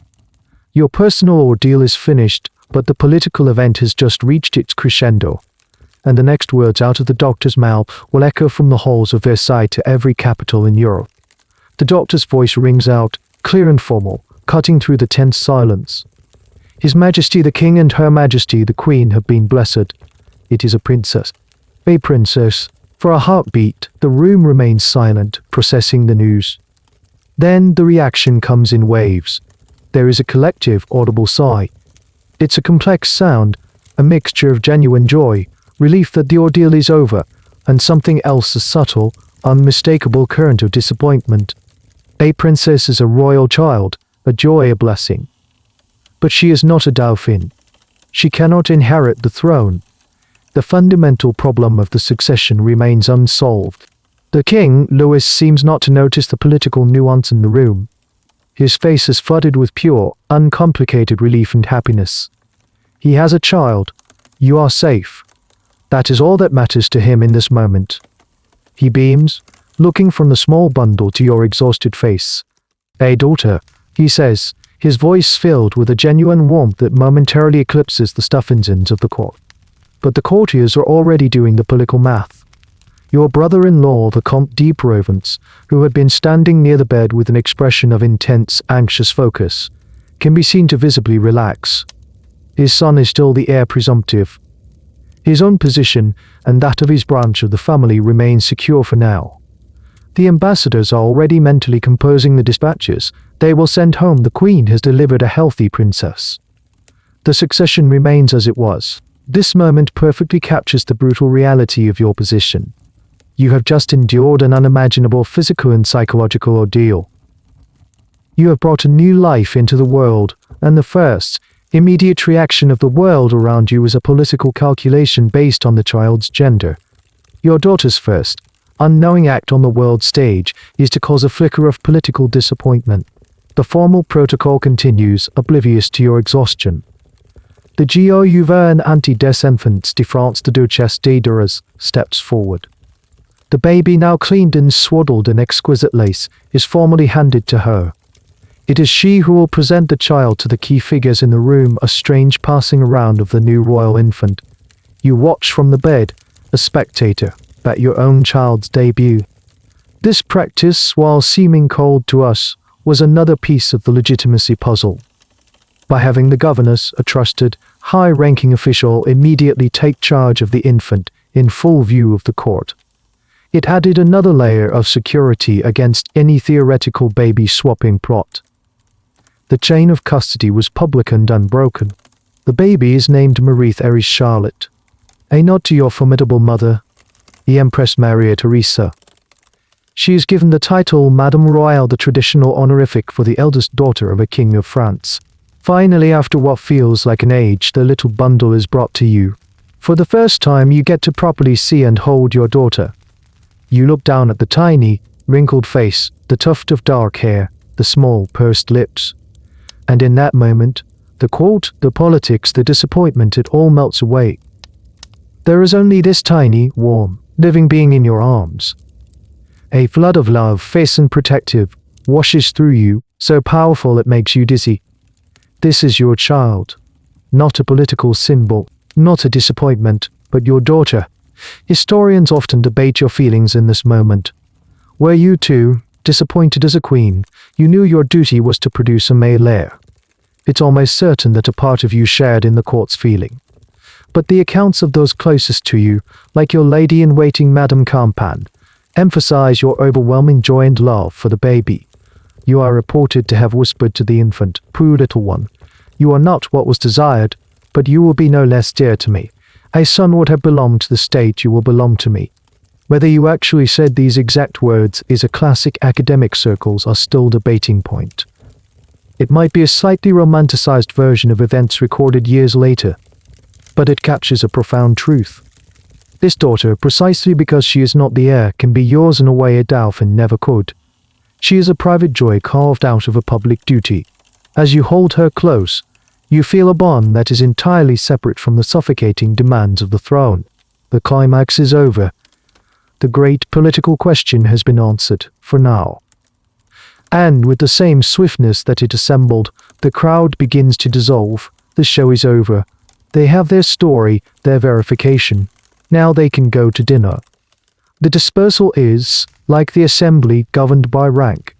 Your personal ordeal is finished, but the political event has just reached its crescendo. And the next words out of the doctor's mouth will echo from the halls of Versailles to every capital in Europe. The doctor's voice rings out, clear and formal, cutting through the tense silence. His Majesty the King and Her Majesty the Queen have been blessed. It is a princess. A princess. For a heartbeat, the room remains silent, processing the news. Then the reaction comes in waves. There is a collective, audible sigh. It's a complex sound, a mixture of genuine joy, relief that the ordeal is over, and something else, a subtle, unmistakable current of disappointment. A princess is a royal child, a joy, a blessing. But she is not a dauphin. She cannot inherit the throne. The fundamental problem of the succession remains unsolved. The king, Louis, seems not to notice the political nuance in the room. His face is flooded with pure, uncomplicated relief and happiness. He has a child. You are safe. That is all that matters to him in this moment. He beams, looking from the small bundle to your exhausted face. A daughter, he says, his voice filled with a genuine warmth that momentarily eclipses the stuffings of the court. But the courtiers are already doing the political math. Your brother-in-law, the Comte de Provence, who had been standing near the bed with an expression of intense, anxious focus, can be seen to visibly relax. His son is still the heir presumptive. His own position and that of his branch of the family remain secure for now. The ambassadors are already mentally composing the dispatches. They will send home the Queen has delivered a healthy princess. The succession remains as it was. This moment perfectly captures the brutal reality of your position. You have just endured an unimaginable physical and psychological ordeal. You have brought a new life into the world, and the first, immediate reaction of the world around you is a political calculation based on the child's gender. Your daughter's first, unknowing act on the world stage is to cause a flicker of political disappointment. The formal protocol continues, oblivious to your exhaustion. The Gouvernante des Enfants de France, the Duchesse de Duras, steps forward. The baby, now cleaned and swaddled in exquisite lace, is formally handed to her. It is she who will present the child to the key figures in the room, a strange passing around of the new royal infant. You watch from the bed, a spectator, at your own child's debut. This practice, while seeming cold to us, was another piece of the legitimacy puzzle. By having the governess, a trusted, high-ranking official, immediately take charge of the infant in full view of the court, It added another layer of security against any theoretical baby swapping plot. The chain of custody was public and unbroken. The baby is named Marie Charlotte, a nod to your formidable mother, the Empress Maria Theresa. She is given the title Madame Royale, the traditional honorific for the eldest daughter of a king of France. Finally, after what feels like an age, the little bundle is brought to you. For the first time, you get to properly see and hold your daughter. You look down at the tiny, wrinkled face, the tuft of dark hair, the small, pursed lips. And in that moment, the quote, the politics, the disappointment, it all melts away. There is only this tiny, warm, living being in your arms. A flood of love, fierce and protective, washes through you, so powerful it makes you dizzy. This is your child. Not a political symbol, not a disappointment, but your daughter. Historians often debate your feelings in this moment. Were you too, disappointed as a queen, you knew your duty was to produce a male heir. It's almost certain that a part of you shared in the court's feeling. But the accounts of those closest to you, like your lady-in-waiting Madame Campan, emphasize your overwhelming joy and love for the baby. You are reported to have whispered to the infant, "Poor little one, you are not what was desired, but you will be no less dear to me. A son would have belonged to the state, you will belong to me." Whether you actually said these exact words is a classic academic circles are still debating point. It might be a slightly romanticized version of events recorded years later, but it captures a profound truth. This daughter, precisely because she is not the heir, can be yours in a way a dauphin never could. She is a private joy carved out of a public duty. As you hold her close, you feel a bond that is entirely separate from the suffocating demands of the throne. The climax is over. The great political question has been answered, for now. And with the same swiftness that it assembled, the crowd begins to dissolve. The show is over. They have their story, their verification. Now they can go to dinner. The dispersal is, like the assembly, governed by rank.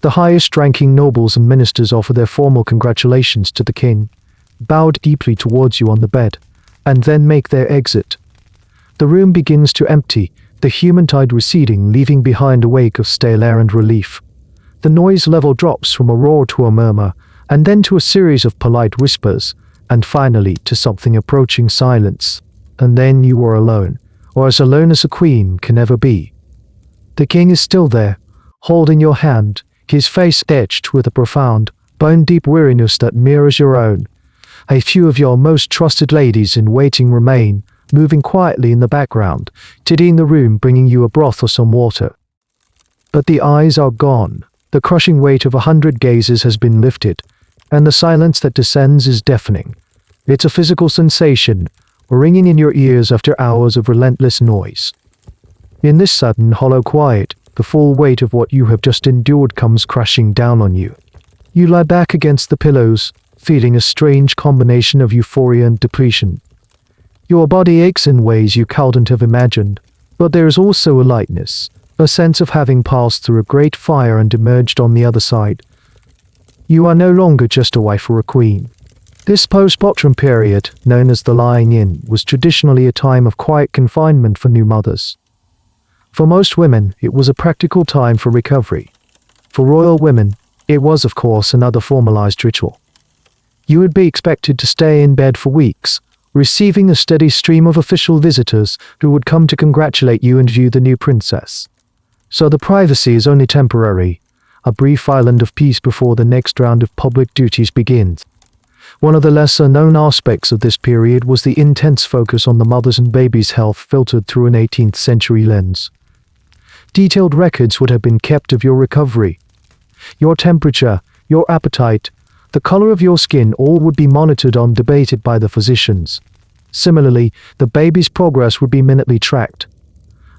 The highest-ranking nobles and ministers offer their formal congratulations to the king, bowed deeply towards you on the bed, and then make their exit. The room begins to empty, the human tide receding, leaving behind a wake of stale air and relief. The noise level drops from a roar to a murmur, and then to a series of polite whispers, and finally to something approaching silence. And then you are alone, or as alone as a queen can ever be. The king is still there, holding your hand, his face etched with a profound, bone-deep weariness that mirrors your own. A few of your most trusted ladies in waiting remain, moving quietly in the background, tidying the room, bringing you a broth or some water. But the eyes are gone. The crushing weight of 100 gazes has been lifted, and the silence that descends is deafening. It's a physical sensation, ringing in your ears after hours of relentless noise. In this sudden, hollow quiet, the full weight of what you have just endured comes crashing down on you. You lie back against the pillows, feeling a strange combination of euphoria and depletion. Your body aches in ways you couldn't have imagined, but there is also a lightness, a sense of having passed through a great fire and emerged on the other side. You are no longer just a wife or a queen. This postpartum period, known as the lying-in, was traditionally a time of quiet confinement for new mothers. For most women, it was a practical time for recovery. For royal women, it was of course another formalized ritual. You would be expected to stay in bed for weeks, receiving a steady stream of official visitors who would come to congratulate you and view the new princess. So the privacy is only temporary, a brief island of peace before the next round of public duties begins. One of the lesser-known aspects of this period was the intense focus on the mother's and baby's health filtered through an 18th century lens. Detailed records would have been kept of your recovery. Your temperature, your appetite, the color of your skin, all would be monitored and debated by the physicians. Similarly, the baby's progress would be minutely tracked.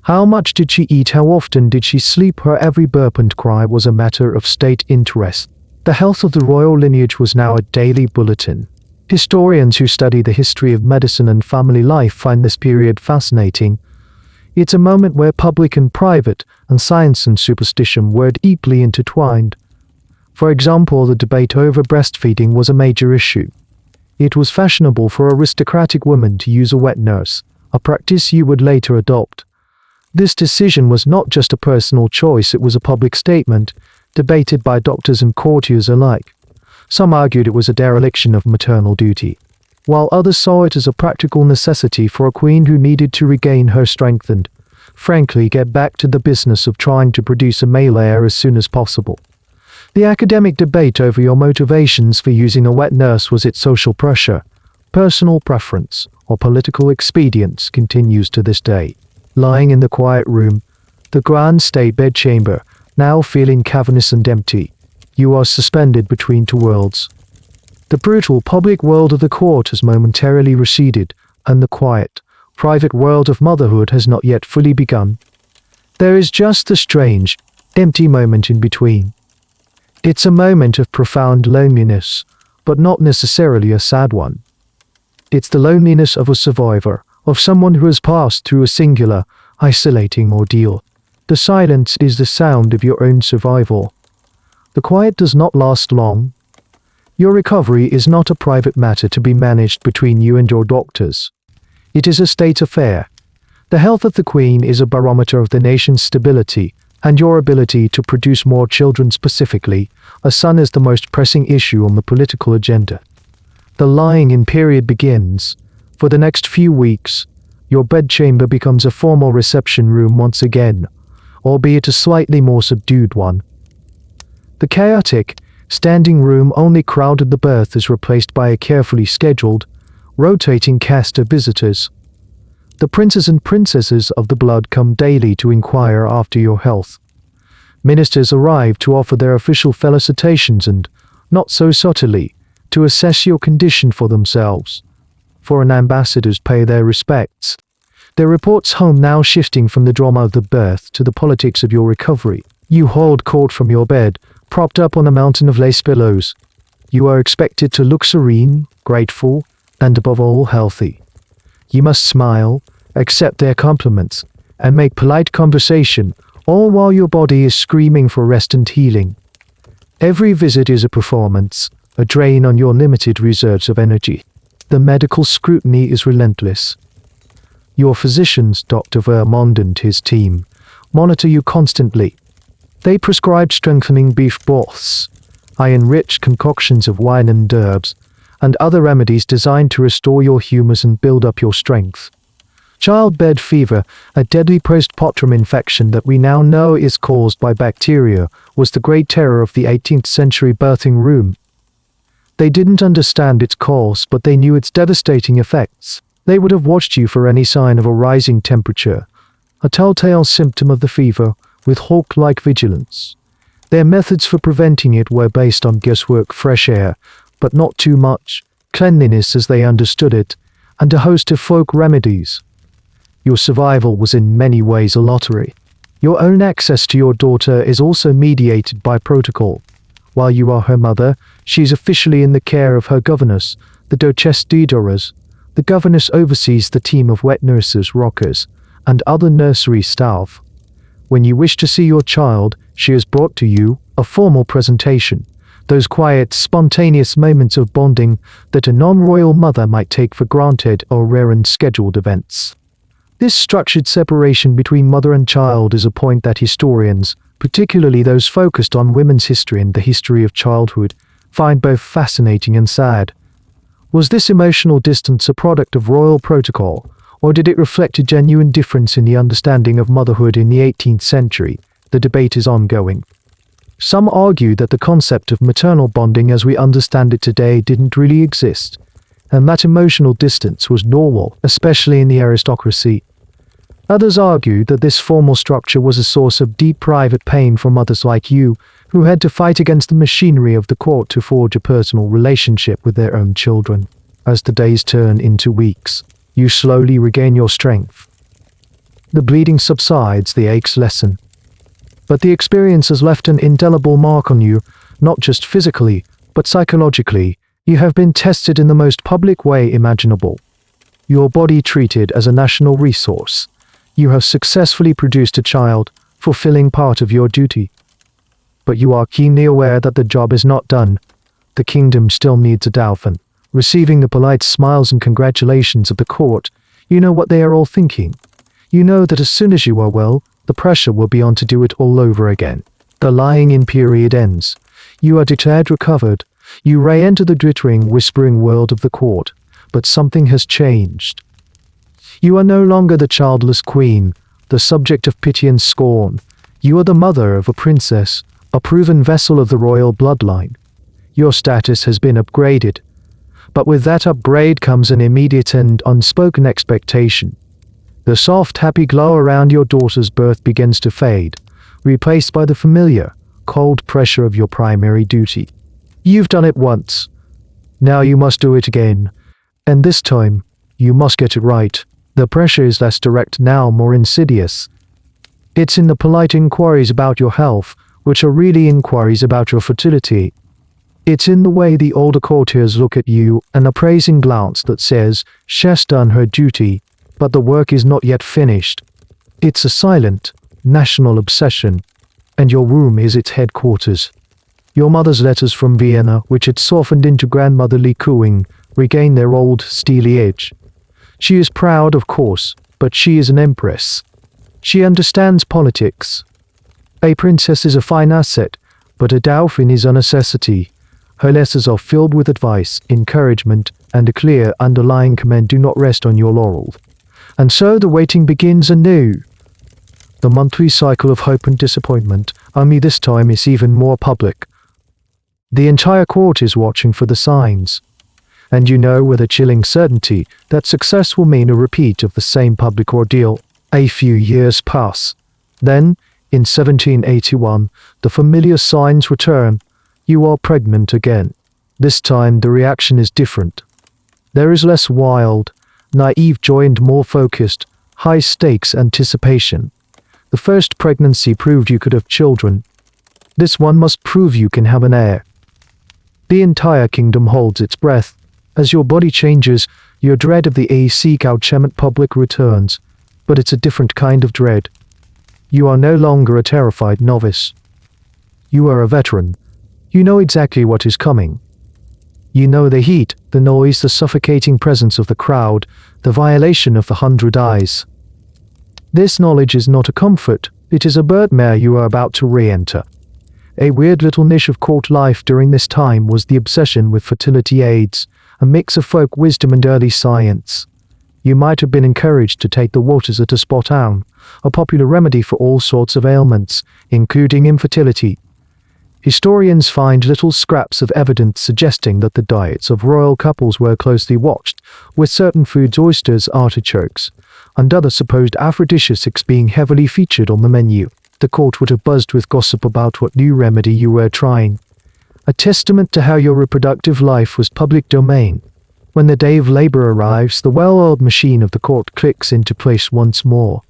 How much did she eat? How often did she sleep? Her every burp and cry was a matter of state interest. The health of the royal lineage was now a daily bulletin. Historians who study the history of medicine and family life find this period fascinating. It's a moment where public and private, and science and superstition were deeply intertwined. For example, the debate over breastfeeding was a major issue. It was fashionable for aristocratic women to use a wet nurse, a practice you would later adopt. This decision was not just a personal choice, it was a public statement, debated by doctors and courtiers alike. Some argued it was a dereliction of maternal duty, while others saw it as a practical necessity for a queen who needed to regain her strength and, frankly, get back to the business of trying to produce a male heir as soon as possible. The academic debate over your motivations for using a wet nurse, was it social pressure, personal preference, or political expedience, continues to this day. Lying in the quiet room, the grand state bedchamber, now feeling cavernous and empty, you are suspended between two worlds. The brutal public world of the court has momentarily receded, and the quiet, private world of motherhood has not yet fully begun. There is just a strange, empty moment in between. It's a moment of profound loneliness, but not necessarily a sad one. It's the loneliness of a survivor, of someone who has passed through a singular, isolating ordeal. The silence is the sound of your own survival. The quiet does not last long. Your recovery is not a private matter to be managed between you and your doctors. It is a state affair. The health of the queen is a barometer of the nation's stability, and your ability to produce more children, specifically a son, is the most pressing issue on the political agenda. The lying-in period begins. For the next few weeks, your bedchamber becomes a formal reception room once again, albeit a slightly more subdued one. The chaotic, standing room only crowded the birth is replaced by a carefully scheduled, rotating cast of visitors. The princes and princesses of the blood come daily to inquire after your health. Ministers arrive to offer their official felicitations and, not so subtly, to assess your condition for themselves. Foreign ambassadors pay their respects. Their reports home now shifting from the drama of the birth to the politics of your recovery. You hold court from your bed, propped up on a mountain of lace pillows. You are expected to look serene, grateful, and above all healthy. You must smile, accept their compliments, and make polite conversation, all while your body is screaming for rest and healing. Every visit is a performance, a drain on your limited reserves of energy. The medical scrutiny is relentless. Your physicians, Dr. Vermond and his team, monitor you constantly. They prescribe strengthening beef broths, iron-rich concoctions of wine and herbs, and other remedies designed to restore your humours and build up your strength. Childbed fever, a deadly postpartum infection that we now know is caused by bacteria, was the great terror of the 18th century birthing room. They didn't understand its cause, but they knew its devastating effects. They would have watched you for any sign of a rising temperature, a telltale symptom of the fever, with hawk-like vigilance. Their methods for preventing it were based on guesswork, fresh air, but not too much, cleanliness as they understood it, and a host of folk remedies. Your survival was in many ways a lottery. Your own access to your daughter is also mediated by protocol. While you are her mother, she is officially in the care of her governess, the Duchesse d'Edoras. The governess oversees the team of wet nurses, rockers, and other nursery staff. When you wish to see your child, she is brought to you, a formal presentation, those quiet, spontaneous moments of bonding that a non-royal mother might take for granted or rare in scheduled events. This structured separation between mother and child is a point that historians, particularly those focused on women's history and the history of childhood, find both fascinating and sad. Was this emotional distance a product of royal protocol, or did it reflect a genuine difference in the understanding of motherhood in the 18th century? The debate is ongoing. Some argue that the concept of maternal bonding as we understand it today didn't really exist, and that emotional distance was normal, especially in the aristocracy. Others argue that this formal structure was a source of deep private pain for mothers like you, who had to fight against the machinery of the court to forge a personal relationship with their own children. As the days turn into weeks, you slowly regain your strength. The bleeding subsides, the aches lessen. But the experience has left an indelible mark on you, not just physically, but psychologically. You have been tested in the most public way imaginable. Your body treated as a national resource. You have successfully produced a child, fulfilling part of your duty. But you are keenly aware that the job is not done. The kingdom still needs a dauphin. Receiving the polite smiles and congratulations of the court, you know what they are all thinking. You know that as soon as you are well, the pressure will be on to do it all over again. The lying-in period ends. You are declared recovered. You re-enter the glittering, whispering world of the court. But something has changed. You are no longer the childless queen, the subject of pity and scorn. You are the mother of a princess, a proven vessel of the royal bloodline. Your status has been upgraded. But with that upgrade comes an immediate and unspoken expectation. The soft, happy glow around your daughter's birth begins to fade, replaced by the familiar, cold pressure of your primary duty. You've done it once. Now you must do it again. And this time, you must get it right. The pressure is less direct now, more insidious. It's in the polite inquiries about your health, which are really inquiries about your fertility. It's in the way the older courtiers look at you, an appraising glance that says, she's done her duty, but the work is not yet finished. It's a silent, national obsession, and your room is its headquarters. Your mother's letters from Vienna, which had softened into grandmotherly cooing, regain their old, steely edge. She is proud, of course, but she is an empress. She understands politics. A princess is a fine asset, but a dauphin is a necessity. Her letters are filled with advice, encouragement, and a clear underlying command: do not rest on your laurels. And so the waiting begins anew. The monthly cycle of hope and disappointment, only this time is even more public. The entire court is watching for the signs. And you know with a chilling certainty that success will mean a repeat of the same public ordeal. A few years pass. Then, in 1781, the familiar signs return. You are pregnant again. This time the reaction is different. There is less wild, naive joy and more focused, high-stakes anticipation. The first pregnancy proved you could have children. This one must prove you can have an heir. The entire kingdom holds its breath. As your body changes, your dread of the accouchement public returns, but it's a different kind of dread. You are no longer a terrified novice. You are a veteran. You know exactly what is coming. You know the heat, the noise, the suffocating presence of the crowd, the violation of the 100 eyes. This knowledge is not a comfort, it is a nightmare you are about to re-enter. A weird little niche of court life during this time was the obsession with fertility aids, a mix of folk wisdom and early science. You might have been encouraged to take the waters at a spot down, a popular remedy for all sorts of ailments, including infertility. Historians find little scraps of evidence suggesting that the diets of royal couples were closely watched, with certain foods, oysters, artichokes, and other supposed aphrodisiacs being heavily featured on the menu. The court would have buzzed with gossip about what new remedy you were trying. A testament to how your reproductive life was public domain. When the day of labor arrives, the well-oiled machine of the court clicks into place once more.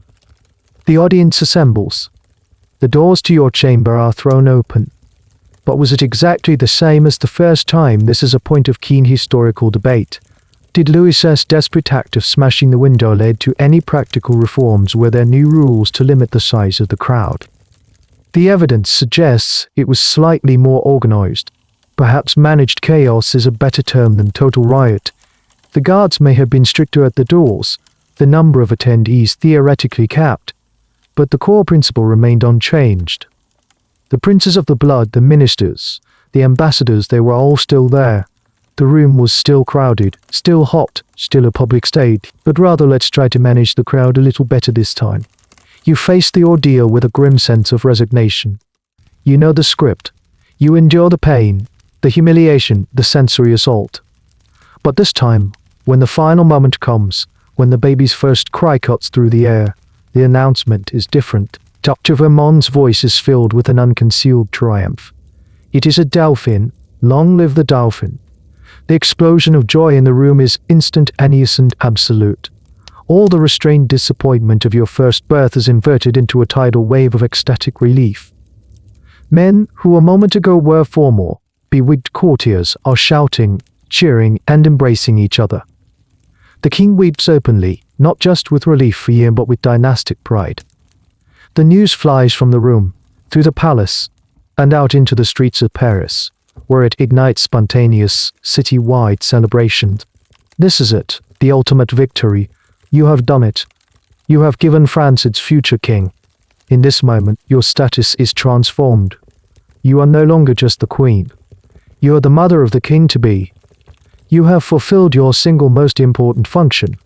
The audience assembles. The doors to your chamber are thrown open. But was it exactly the same as the first time? This is a point of keen historical debate. Did Louis's desperate act of smashing the window lead to any practical reforms? Were there new rules to limit the size of the crowd? The evidence suggests it was slightly more organized. Perhaps managed chaos is a better term than total riot. The guards may have been stricter at the doors, the number of attendees theoretically capped, but the core principle remained unchanged. The princes of the blood, the ministers, the ambassadors, they were all still there. The room was still crowded, still hot, still a public stage, but rather let's try to manage the crowd a little better this time. You face the ordeal with a grim sense of resignation. You know the script. You endure the pain, the humiliation, the sensory assault. But this time, when the final moment comes, when the baby's first cry cuts through the air, the announcement is different. Dr. Vermont's voice is filled with an unconcealed triumph. It is a dauphin. Long live the dauphin. The explosion of joy in the room is instantaneous and absolute. All the restrained disappointment of your first birth is inverted into a tidal wave of ecstatic relief. Men who a moment ago were formal, bewigged courtiers are shouting, cheering, and embracing each other. The king weeps openly, not just with relief for you but with dynastic pride. The news flies from the room, through the palace, and out into the streets of Paris, where it ignites spontaneous, city-wide celebrations. This is it, the ultimate victory. You have done it. You have given France its future king. In this moment, your status is transformed. You are no longer just the queen. You are the mother of the king-to-be. You have fulfilled your single most important function.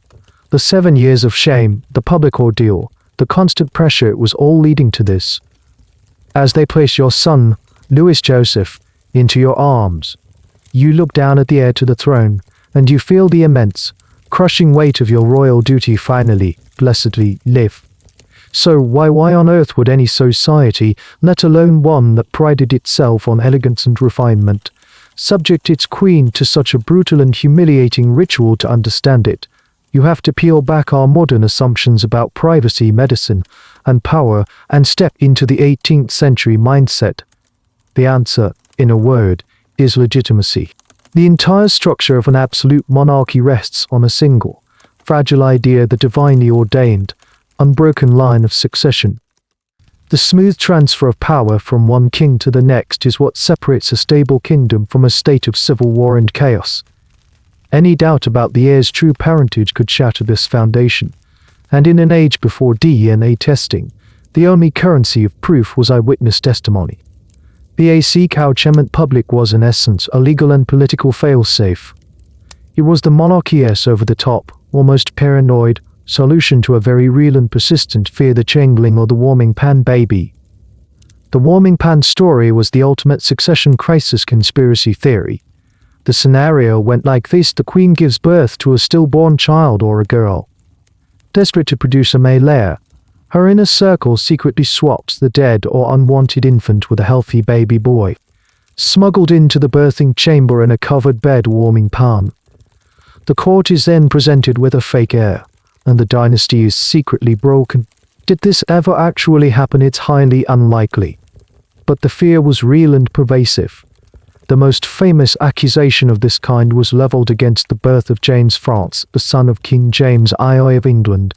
The 7 years of shame, the public ordeal, the constant pressure, it was all leading to this. As they place your son, Louis Joseph, into your arms, you look down at the heir to the throne, and you feel the immense, crushing weight of your royal duty finally, blessedly, live. So why on earth would any society, let alone one that prided itself on elegance and refinement, subject its queen to such a brutal and humiliating ritual? To understand it, you have to peel back our modern assumptions about privacy, medicine, and power, and step into the 18th century mindset. The answer, in a word, is legitimacy. The entire structure of an absolute monarchy rests on a single, fragile idea: the divinely ordained, unbroken line of succession. The smooth transfer of power from one king to the next is what separates a stable kingdom from a state of civil war and chaos. Any doubt about the heir's true parentage could shatter this foundation, and in an age before DNA testing, the only currency of proof was eyewitness testimony. The accouchement public was in essence a legal and political failsafe. It was the monarchy's over-the-top, almost paranoid, solution to a very real and persistent fear: the changeling or the warming pan baby. The warming pan story was the ultimate succession crisis conspiracy theory. The scenario went like this: the queen gives birth to a stillborn child or a girl. Desperate to produce a male heir, her inner circle secretly swaps the dead or unwanted infant with a healthy baby boy, smuggled into the birthing chamber in a covered bed warming pan. The court is then presented with a fake heir, and the dynasty is secretly broken. Did this ever actually happen? It's highly unlikely. But the fear was real and pervasive. The most famous accusation of this kind was leveled against the birth of James France, the son of King James I of England,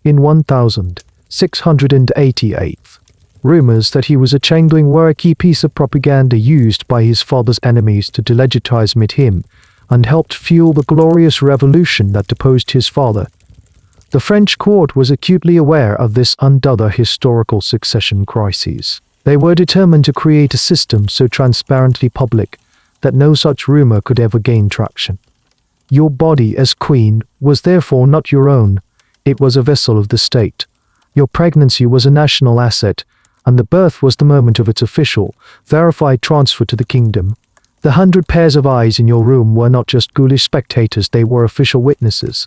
in 1688. Rumors that he was a changeling were a key piece of propaganda used by his father's enemies to delegitimize him, and helped fuel the glorious revolution that deposed his father. The French court was acutely aware of this and other historical succession crises. They were determined to create a system so transparently public that no such rumor could ever gain traction. Your body as queen was therefore not your own, it was a vessel of the state. Your pregnancy was a national asset, and the birth was the moment of its official, verified transfer to the kingdom. The 100 pairs of eyes in your room were not just ghoulish spectators, they were official witnesses.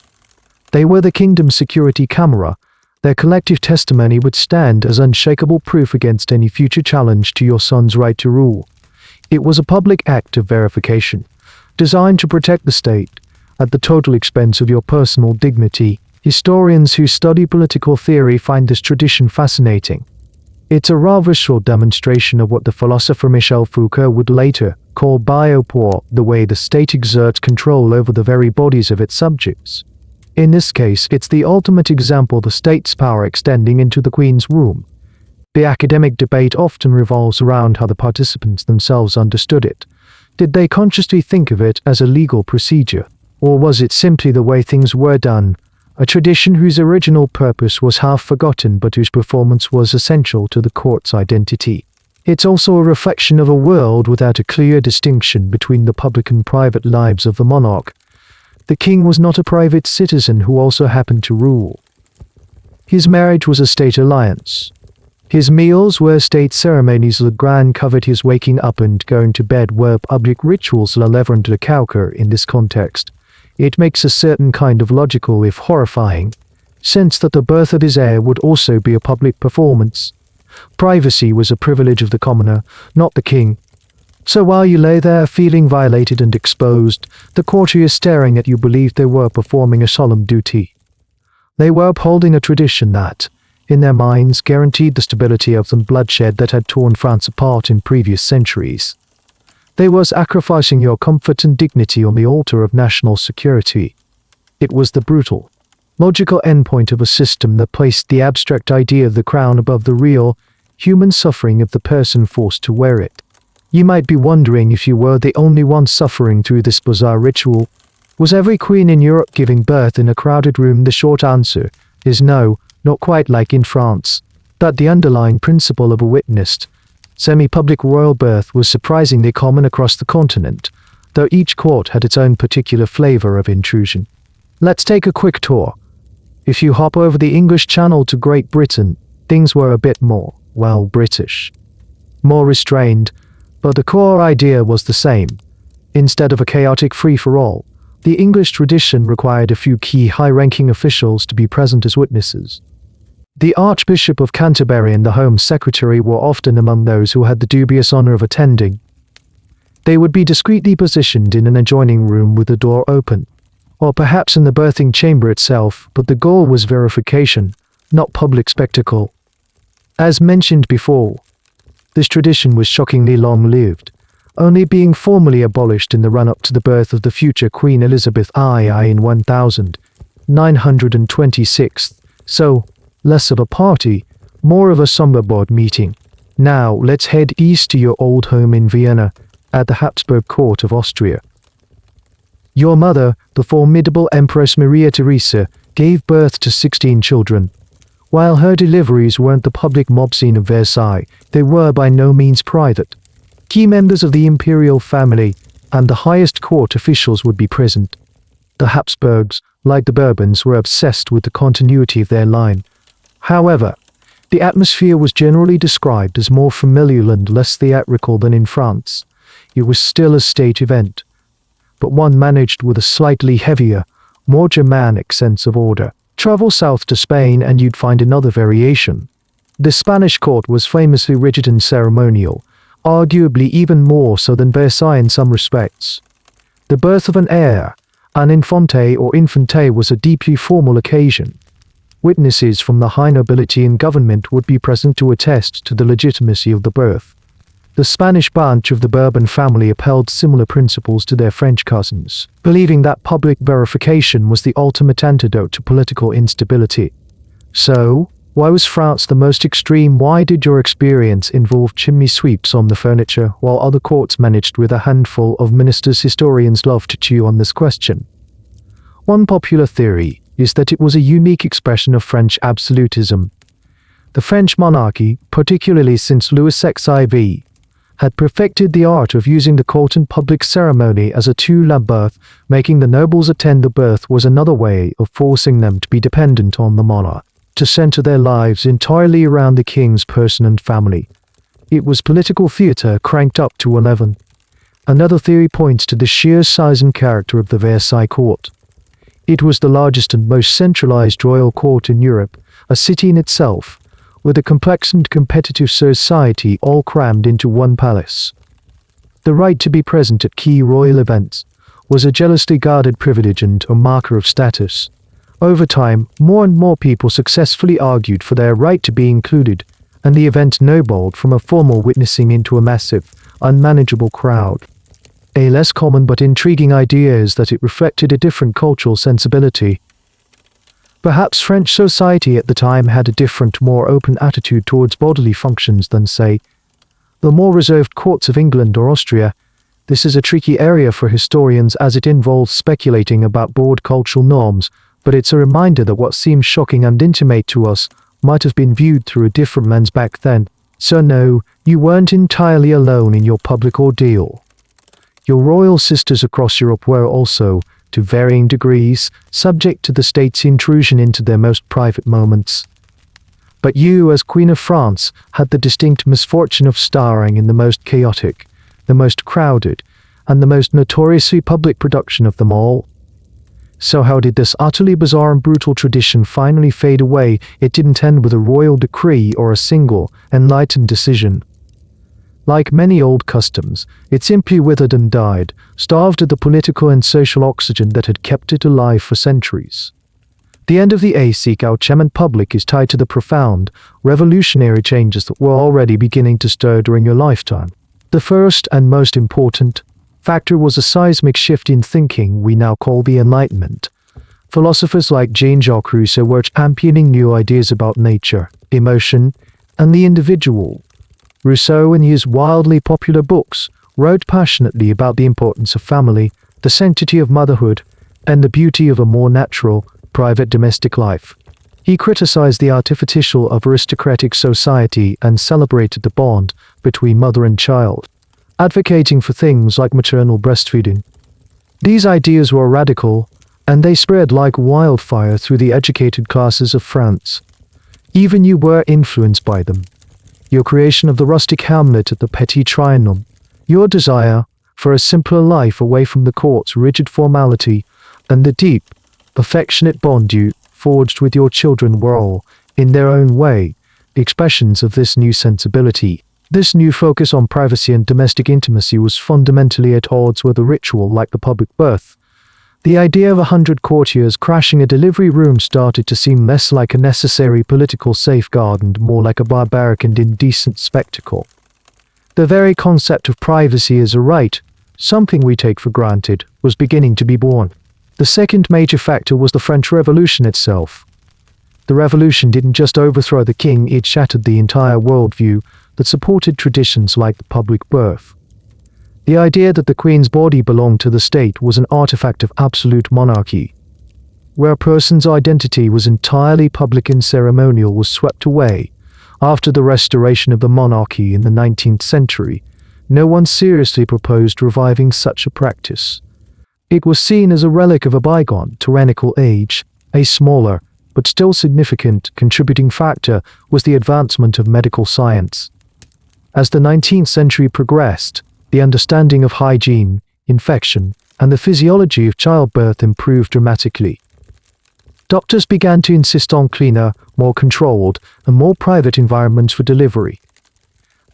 They were the kingdom's security camera. Their collective testimony would stand as unshakable proof against any future challenge to your son's right to rule. It was a public act of verification, designed to protect the state, at the total expense of your personal dignity. Historians who study political theory find this tradition fascinating. It's a rather short demonstration of what the philosopher Michel Foucault would later call biopower, the way the state exerts control over the very bodies of its subjects. In this case, it's the ultimate example, the state's power extending into the Queen's womb. The academic debate often revolves around how the participants themselves understood it. Did they consciously think of it as a legal procedure, or was it simply the way things were done, a tradition whose original purpose was half forgotten but whose performance was essential to the court's identity? It's also a reflection of a world without a clear distinction between the public and private lives of the monarch. The king was not a private citizen who also happened to rule. His marriage was a state alliance. His meals were state ceremonies. Le Grand covered his waking up and going to bed were public rituals. La Levant de Cauca in this context. It makes a certain kind of logical, if horrifying, sense that the birth of his heir would also be a public performance. Privacy was a privilege of the commoner, not the king. So while you lay there feeling violated and exposed, the courtiers staring at you believed they were performing a solemn duty. They were upholding a tradition that, in their minds, guaranteed the stability of the bloodshed that had torn France apart in previous centuries. They were sacrificing your comfort and dignity on the altar of national security. It was the brutal, logical endpoint of a system that placed the abstract idea of the crown above the real, human suffering of the person forced to wear it. You might be wondering if you were the only one suffering through this bizarre ritual. Was every queen in Europe giving birth in a crowded room? The short answer is no, not quite like in France, but the underlying principle of a witnessed, semi-public royal birth was surprisingly common across the continent, though each court had its own particular flavor of intrusion. Let's take a quick tour. If you hop over the English Channel to Great Britain, things were a bit more, well, British. More restrained, but the core idea was the same. Instead of a chaotic free-for-all, the English tradition required a few key high-ranking officials to be present as witnesses. The Archbishop of Canterbury and the Home Secretary were often among those who had the dubious honor of attending. They would be discreetly positioned in an adjoining room with the door open, or perhaps in the birthing chamber itself, but the goal was verification, not public spectacle. As mentioned before, this tradition was shockingly long-lived, only being formally abolished in the run-up to the birth of the future Queen Elizabeth II in 1926, so less of a party, more of a somber board meeting. Now let's head east to your old home in Vienna, at the Habsburg court of Austria. Your mother, the formidable Empress Maria Theresa, gave birth to 16 children. While her deliveries weren't the public mob scene of Versailles, they were by no means private. Key members of the imperial family and the highest court officials would be present. The Habsburgs, like the Bourbons, were obsessed with the continuity of their line. However, the atmosphere was generally described as more familial and less theatrical than in France. It was still a state event, but one managed with a slightly heavier, more Germanic sense of order. Travel south to Spain and you'd find another variation. The Spanish court was famously rigid and ceremonial, arguably even more so than Versailles in some respects. The birth of an heir, an infante or infante, was a deeply formal occasion. Witnesses from the high nobility and government would be present to attest to the legitimacy of the birth. The Spanish branch of the Bourbon family upheld similar principles to their French cousins, believing that public verification was the ultimate antidote to political instability. So, why was France the most extreme? Why did your experience involve chimney sweeps on the furniture, while other courts managed with a handful of ministers? Historians love to chew on this question. One popular theory is that it was a unique expression of French absolutism. The French monarchy, particularly since Louis XIV, had perfected the art of using the court and public ceremony as a tool à birth. Making the nobles attend the birth was another way of forcing them to be dependent on the monarch, to center their lives entirely around the king's person and family. It was political theater cranked up to 11. Another theory points to the sheer size and character of the Versailles court. It was the largest and most centralized royal court in Europe, a city in itself, with a complex and competitive society all crammed into one palace. The right to be present at key royal events was a jealously guarded privilege and a marker of status. Over time, more and more people successfully argued for their right to be included, and the event snowballed from a formal witnessing into a massive, unmanageable crowd. A less common but intriguing idea is that it reflected a different cultural sensibility. Perhaps French society at the time had a different, more open attitude towards bodily functions than, say, the more reserved courts of England or Austria. This is a tricky area for historians as it involves speculating about broad cultural norms, but it's a reminder that what seems shocking and intimate to us might have been viewed through a different lens back then. So no, you weren't entirely alone in your public ordeal. Your royal sisters across Europe were also, to varying degrees, subject to the state's intrusion into their most private moments. But you, as Queen of France, had the distinct misfortune of starring in the most chaotic, the most crowded, and the most notoriously public production of them all. So how did this utterly bizarre and brutal tradition finally fade away? It didn't end with a royal decree or a single, enlightened decision. Like many old customs, it simply withered and died, starved of the political and social oxygen that had kept it alive for centuries. The end of the accouchement public is tied to the profound, revolutionary changes that were already beginning to stir during your lifetime. The first and most important factor was a seismic shift in thinking we now call the Enlightenment. Philosophers like Jean-Jacques Rousseau were championing new ideas about nature, emotion, and the individual. Rousseau, in his wildly popular books, wrote passionately about the importance of family, the sanctity of motherhood, and the beauty of a more natural, private domestic life. He criticized the artificial of aristocratic society and celebrated the bond between mother and child, advocating for things like maternal breastfeeding. These ideas were radical, and they spread like wildfire through the educated classes of France. Even you were influenced by them. Your creation of the rustic hamlet at the Petit Trianon, your desire for a simpler life away from the court's rigid formality, and the deep, affectionate bond you forged with your children were all, in their own way, expressions of this new sensibility. This new focus on privacy and domestic intimacy was fundamentally at odds with a ritual like the public birth. The idea of 100 courtiers crashing a delivery room started to seem less like a necessary political safeguard and more like a barbaric and indecent spectacle. The very concept of privacy as a right, something we take for granted, was beginning to be born. The second major factor was the French Revolution itself. The revolution didn't just overthrow the king, it shattered the entire worldview that supported traditions like the public birth. The idea that the queen's body belonged to the state was an artifact of absolute monarchy, where a person's identity was entirely public and ceremonial, was swept away. After the restoration of the monarchy in the 19th century, no one seriously proposed reviving such a practice. It was seen as a relic of a bygone, tyrannical age. A smaller, but still significant, contributing factor was the advancement of medical science. As the 19th century progressed, the understanding of hygiene, infection, and the physiology of childbirth improved dramatically. Doctors began to insist on cleaner, more controlled, and more private environments for delivery.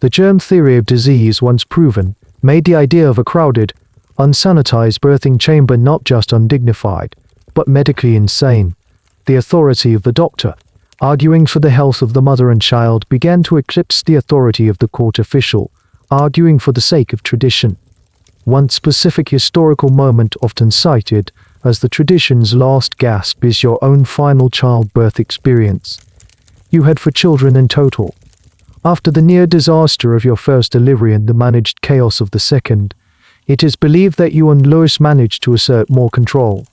The germ theory of disease, once proven, made the idea of a crowded, unsanitized birthing chamber not just undignified, but medically insane. The authority of the doctor, arguing for the health of the mother and child, began to eclipse the authority of the court official, arguing for the sake of tradition. One specific historical moment often cited as the tradition's last gasp is your own final childbirth experience. You had 4 children in total. After the near disaster of your first delivery and the managed chaos of the second, it is believed that you and Louis managed to assert more control.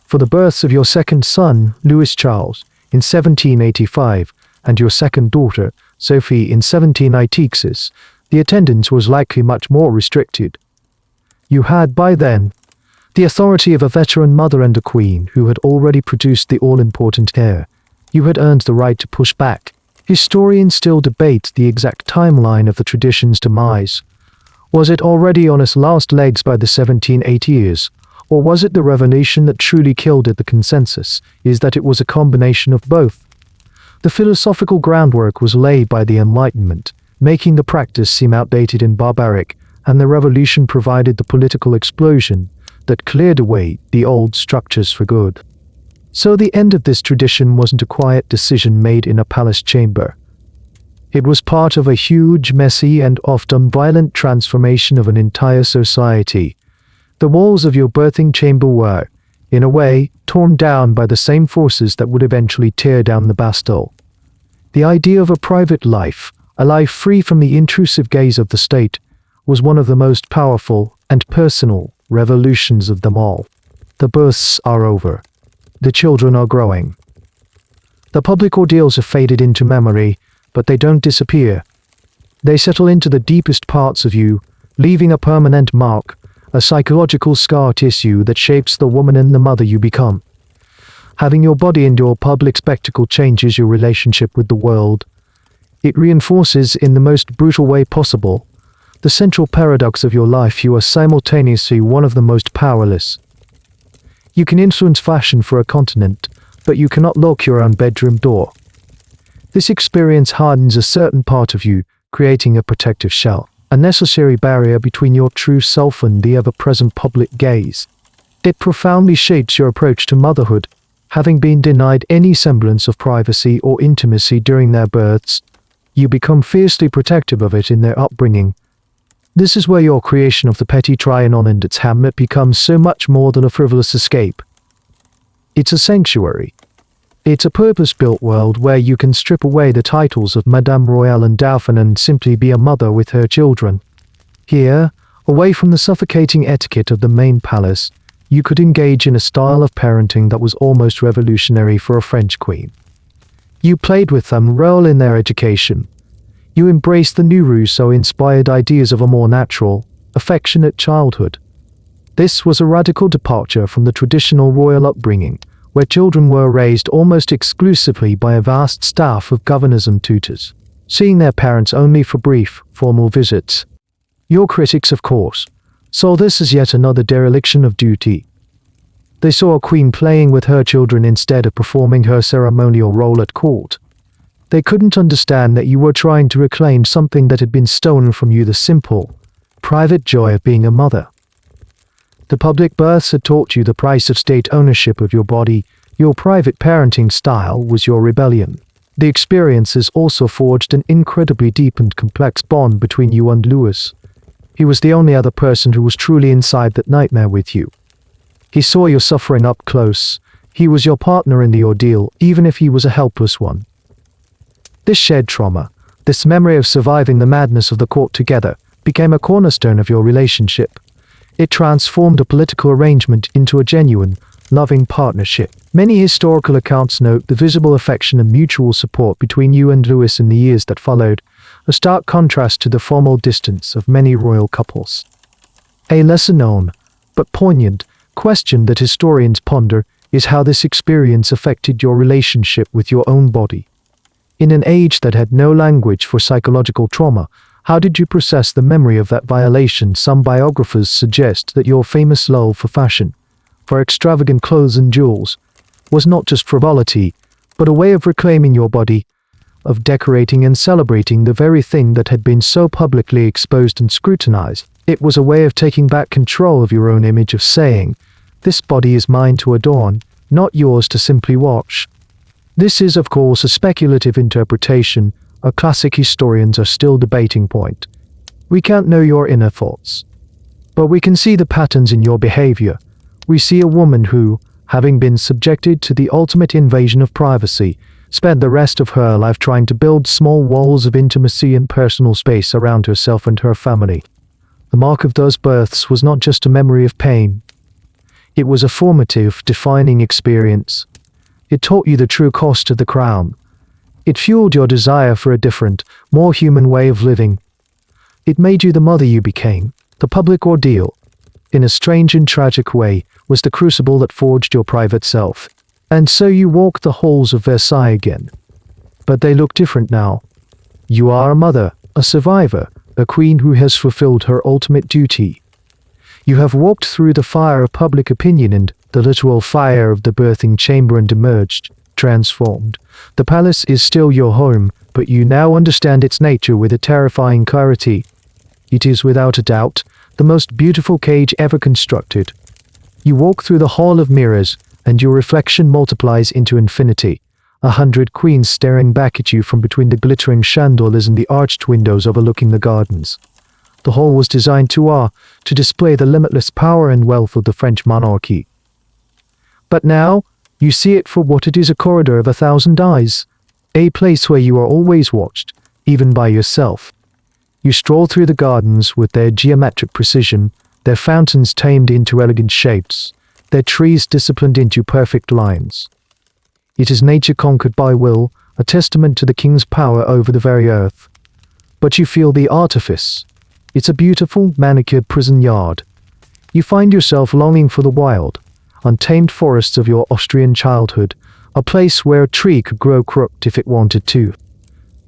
For the births of your second son, Louis Charles, in 1785, and your second daughter, Sophie, in 1796, the attendance was likely much more restricted. You had, by then, the authority of a veteran mother and a queen who had already produced the all-important heir. You had earned the right to push back. Historians still debate the exact timeline of the tradition's demise. Was it already on its last legs by the 1780s, or was it the revolution that truly killed it? The consensus is that it was a combination of both. The philosophical groundwork was laid by the Enlightenment, making the practice seem outdated and barbaric, and the revolution provided the political explosion that cleared away the old structures for good. So the end of this tradition wasn't a quiet decision made in a palace chamber. It was part of a huge, messy, and often violent transformation of an entire society. The walls of your birthing chamber were, in a way, torn down by the same forces that would eventually tear down the Bastille. The idea of a private life, a life free from the intrusive gaze of the state, was one of the most powerful and personal revolutions of them all. The births are over. The children are growing. The public ordeals have faded into memory, but they don't disappear. They settle into the deepest parts of you, leaving a permanent mark, a psychological scar tissue that shapes the woman and the mother you become. Having your body endure public spectacle changes your relationship with the world. It reinforces, in the most brutal way possible, the central paradox of your life. You are simultaneously one of the most powerless. You can influence fashion for a continent, but you cannot lock your own bedroom door. This experience hardens a certain part of you, creating a protective shell, a necessary barrier between your true self and the ever-present public gaze. It profoundly shapes your approach to motherhood. Having been denied any semblance of privacy or intimacy during their births, you become fiercely protective of it in their upbringing. This is where your creation of the Petit Trianon and its hamlet becomes so much more than a frivolous escape. It's a sanctuary. It's a purpose-built world where you can strip away the titles of Madame Royale and Dauphin and simply be a mother with her children. Here, away from the suffocating etiquette of the main palace, you could engage in a style of parenting that was almost revolutionary for a French queen. You played with them, role in their education. You embraced the new Rousseau-inspired ideas of a more natural, affectionate childhood. This was a radical departure from the traditional royal upbringing, where children were raised almost exclusively by a vast staff of governors and tutors, seeing their parents only for brief, formal visits. Your critics, of course, saw this as yet another dereliction of duty. They saw a queen playing with her children instead of performing her ceremonial role at court. They couldn't understand that you were trying to reclaim something that had been stolen from you, the simple, private joy of being a mother. The public births had taught you the price of state ownership of your body. Your private parenting style was your rebellion. The experiences also forged an incredibly deep and complex bond between you and Louis. He was the only other person who was truly inside that nightmare with you. He saw your suffering up close. He was your partner in the ordeal, even if he was a helpless one. This shared trauma, this memory of surviving the madness of the court together, became a cornerstone of your relationship. It transformed a political arrangement into a genuine, loving partnership. Many historical accounts note the visible affection and mutual support between you and Louis in the years that followed, a stark contrast to the formal distance of many royal couples. A lesser-known, but poignant, question that historians ponder is how this experience affected your relationship with your own body. In an age that had no language for psychological trauma, how did you process the memory of that violation? Some biographers suggest that your famous lull for fashion, for extravagant clothes and jewels, was not just frivolity, but a way of reclaiming your body, of decorating and celebrating the very thing that had been so publicly exposed and scrutinized. It was a way of taking back control of your own image, of saying, "This body is mine to adorn, not yours to simply watch." This is, of course, a speculative interpretation, a classic historians are still debating point. We can't know your inner thoughts, but we can see the patterns in your behavior. We see a woman who, having been subjected to the ultimate invasion of privacy, spent the rest of her life trying to build small walls of intimacy and personal space around herself and her family. The mark of those births was not just a memory of pain. It was a formative, defining experience. It taught you the true cost of the crown. It fueled your desire for a different, more human way of living. It made you the mother you became. The public ordeal, in a strange and tragic way, was the crucible that forged your private self. And so you walked the halls of Versailles again. But they look different now. You are a mother, a survivor, a queen who has fulfilled her ultimate duty. You have walked through the fire of public opinion and the literal fire of the birthing chamber and emerged, transformed. The palace is still your home, but you now understand its nature with a terrifying clarity. It is without a doubt the most beautiful cage ever constructed. You walk through the hall of mirrors, and your reflection multiplies into infinity. 100 queens staring back at you from between the glittering chandeliers and the arched windows overlooking the gardens. The hall was designed to display the limitless power and wealth of the French monarchy. But now, you see it for what it is, a corridor of 1,000 eyes, a place where you are always watched, even by yourself. You stroll through the gardens with their geometric precision, their fountains tamed into elegant shapes, their trees disciplined into perfect lines. It is nature conquered by will, a testament to the king's power over the very earth. But you feel the artifice. It's a beautiful, manicured prison yard. You find yourself longing for the wild, untamed forests of your Austrian childhood, a place where a tree could grow crooked if it wanted to.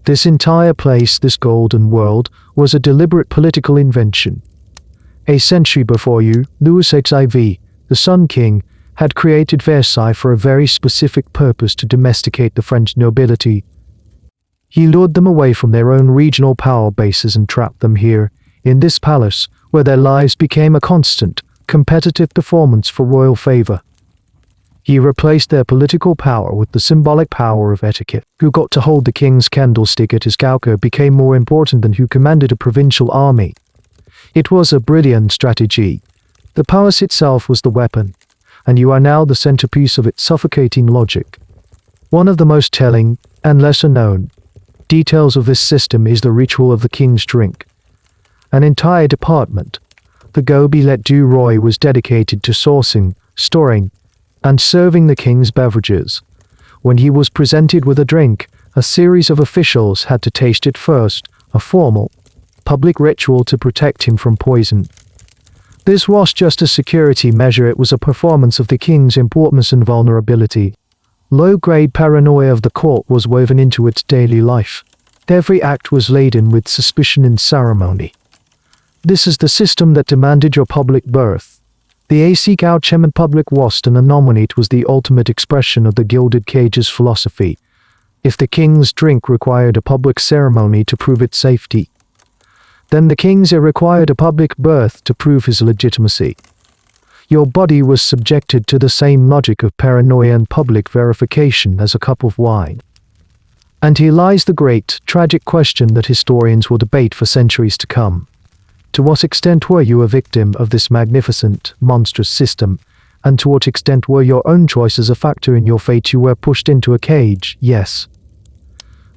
This entire place, this golden world, was a deliberate political invention. A century before you, Louis XIV, the Sun King, had created Versailles for a very specific purpose: to domesticate the French nobility. He lured them away from their own regional power bases and trapped them here, in this palace, where their lives became a constant, competitive performance for royal favor. He replaced their political power with the symbolic power of etiquette. Who got to hold the king's candlestick at his caucus became more important than who commanded a provincial army. It was a brilliant strategy. The palace itself was the weapon, and you are now the centerpiece of its suffocating logic. One of the most telling, and lesser-known, details of this system is the ritual of the king's drink. An entire department, the Gobelet du Roi, was dedicated to sourcing, storing, and serving the king's beverages. When he was presented with a drink, a series of officials had to taste it first, a formal, public ritual to protect him from poison. This was just a security measure, it was a performance of the king's importance and vulnerability. Low-grade paranoia of the court was woven into its daily life. Every act was laden with suspicion and ceremony. This is the system that demanded your public birth. The accouchement public was an anomaly. It was the ultimate expression of the Gilded Cage's philosophy. If the king's drink required a public ceremony to prove its safety, then the king's heir required a public birth to prove his legitimacy. Your body was subjected to the same logic of paranoia and public verification as a cup of wine. And here lies the great, tragic question that historians will debate for centuries to come. To what extent were you a victim of this magnificent, monstrous system, and to what extent were your own choices a factor in your fate? You were pushed into a cage, yes.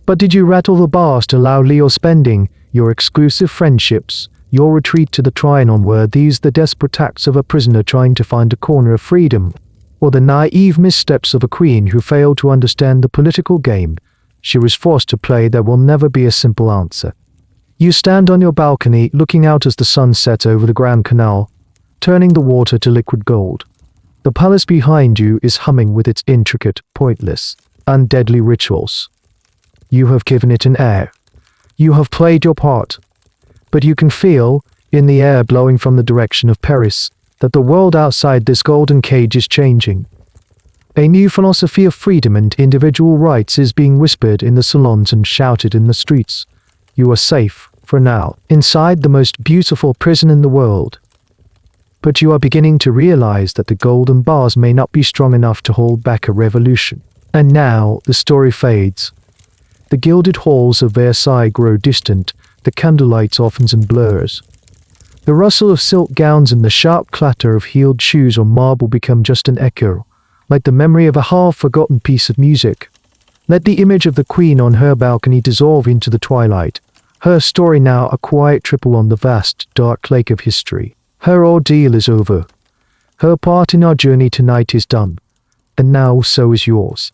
But did you rattle the bars too loudly? Or spending your exclusive friendships, your retreat to the Trianon, were these the desperate acts of a prisoner trying to find a corner of freedom, or the naive missteps of a queen who failed to understand the political game she was forced to play? There will never be a simple answer. You stand on your balcony, looking out as the sun sets over the Grand Canal, turning the water to liquid gold. The palace behind you is humming with its intricate, pointless, and deadly rituals. You have given it an heir. You have played your part. But you can feel, in the air blowing from the direction of Paris, that the world outside this golden cage is changing. A new philosophy of freedom and individual rights is being whispered in the salons and shouted in the streets. You are safe, for now, inside the most beautiful prison in the world. But you are beginning to realize that the golden bars may not be strong enough to hold back a revolution. And now the story fades. The gilded halls of Versailles grow distant, the candlelight softens and blurs. The rustle of silk gowns and the sharp clatter of heeled shoes on marble become just an echo, like the memory of a half-forgotten piece of music. Let the image of the queen on her balcony dissolve into the twilight, her story now a quiet triple on the vast, dark lake of history. Her ordeal is over. Her part in our journey tonight is done, and now so is yours.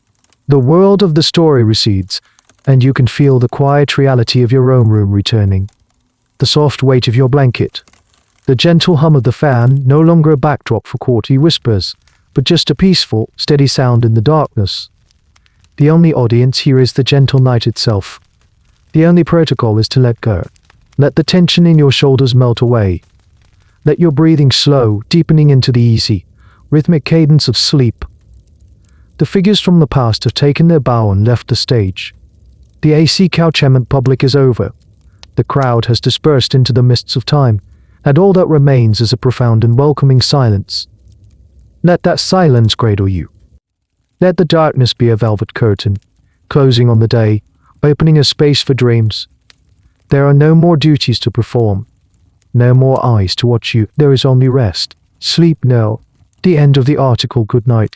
The world of the story recedes, and you can feel the quiet reality of your own room returning. The soft weight of your blanket. The gentle hum of the fan, no longer a backdrop for courtly whispers, but just a peaceful, steady sound in the darkness. The only audience here is the gentle night itself. The only protocol is to let go. Let the tension in your shoulders melt away. Let your breathing slow, deepening into the easy, rhythmic cadence of sleep. The figures from the past have taken their bow and left the stage. The accouchement public is over. The crowd has dispersed into the mists of time, and all that remains is a profound and welcoming silence. Let that silence cradle you. Let the darkness be a velvet curtain, closing on the day, opening a space for dreams. There are no more duties to perform, no more eyes to watch you. There is only rest. Sleep now. The end of the article. Good night.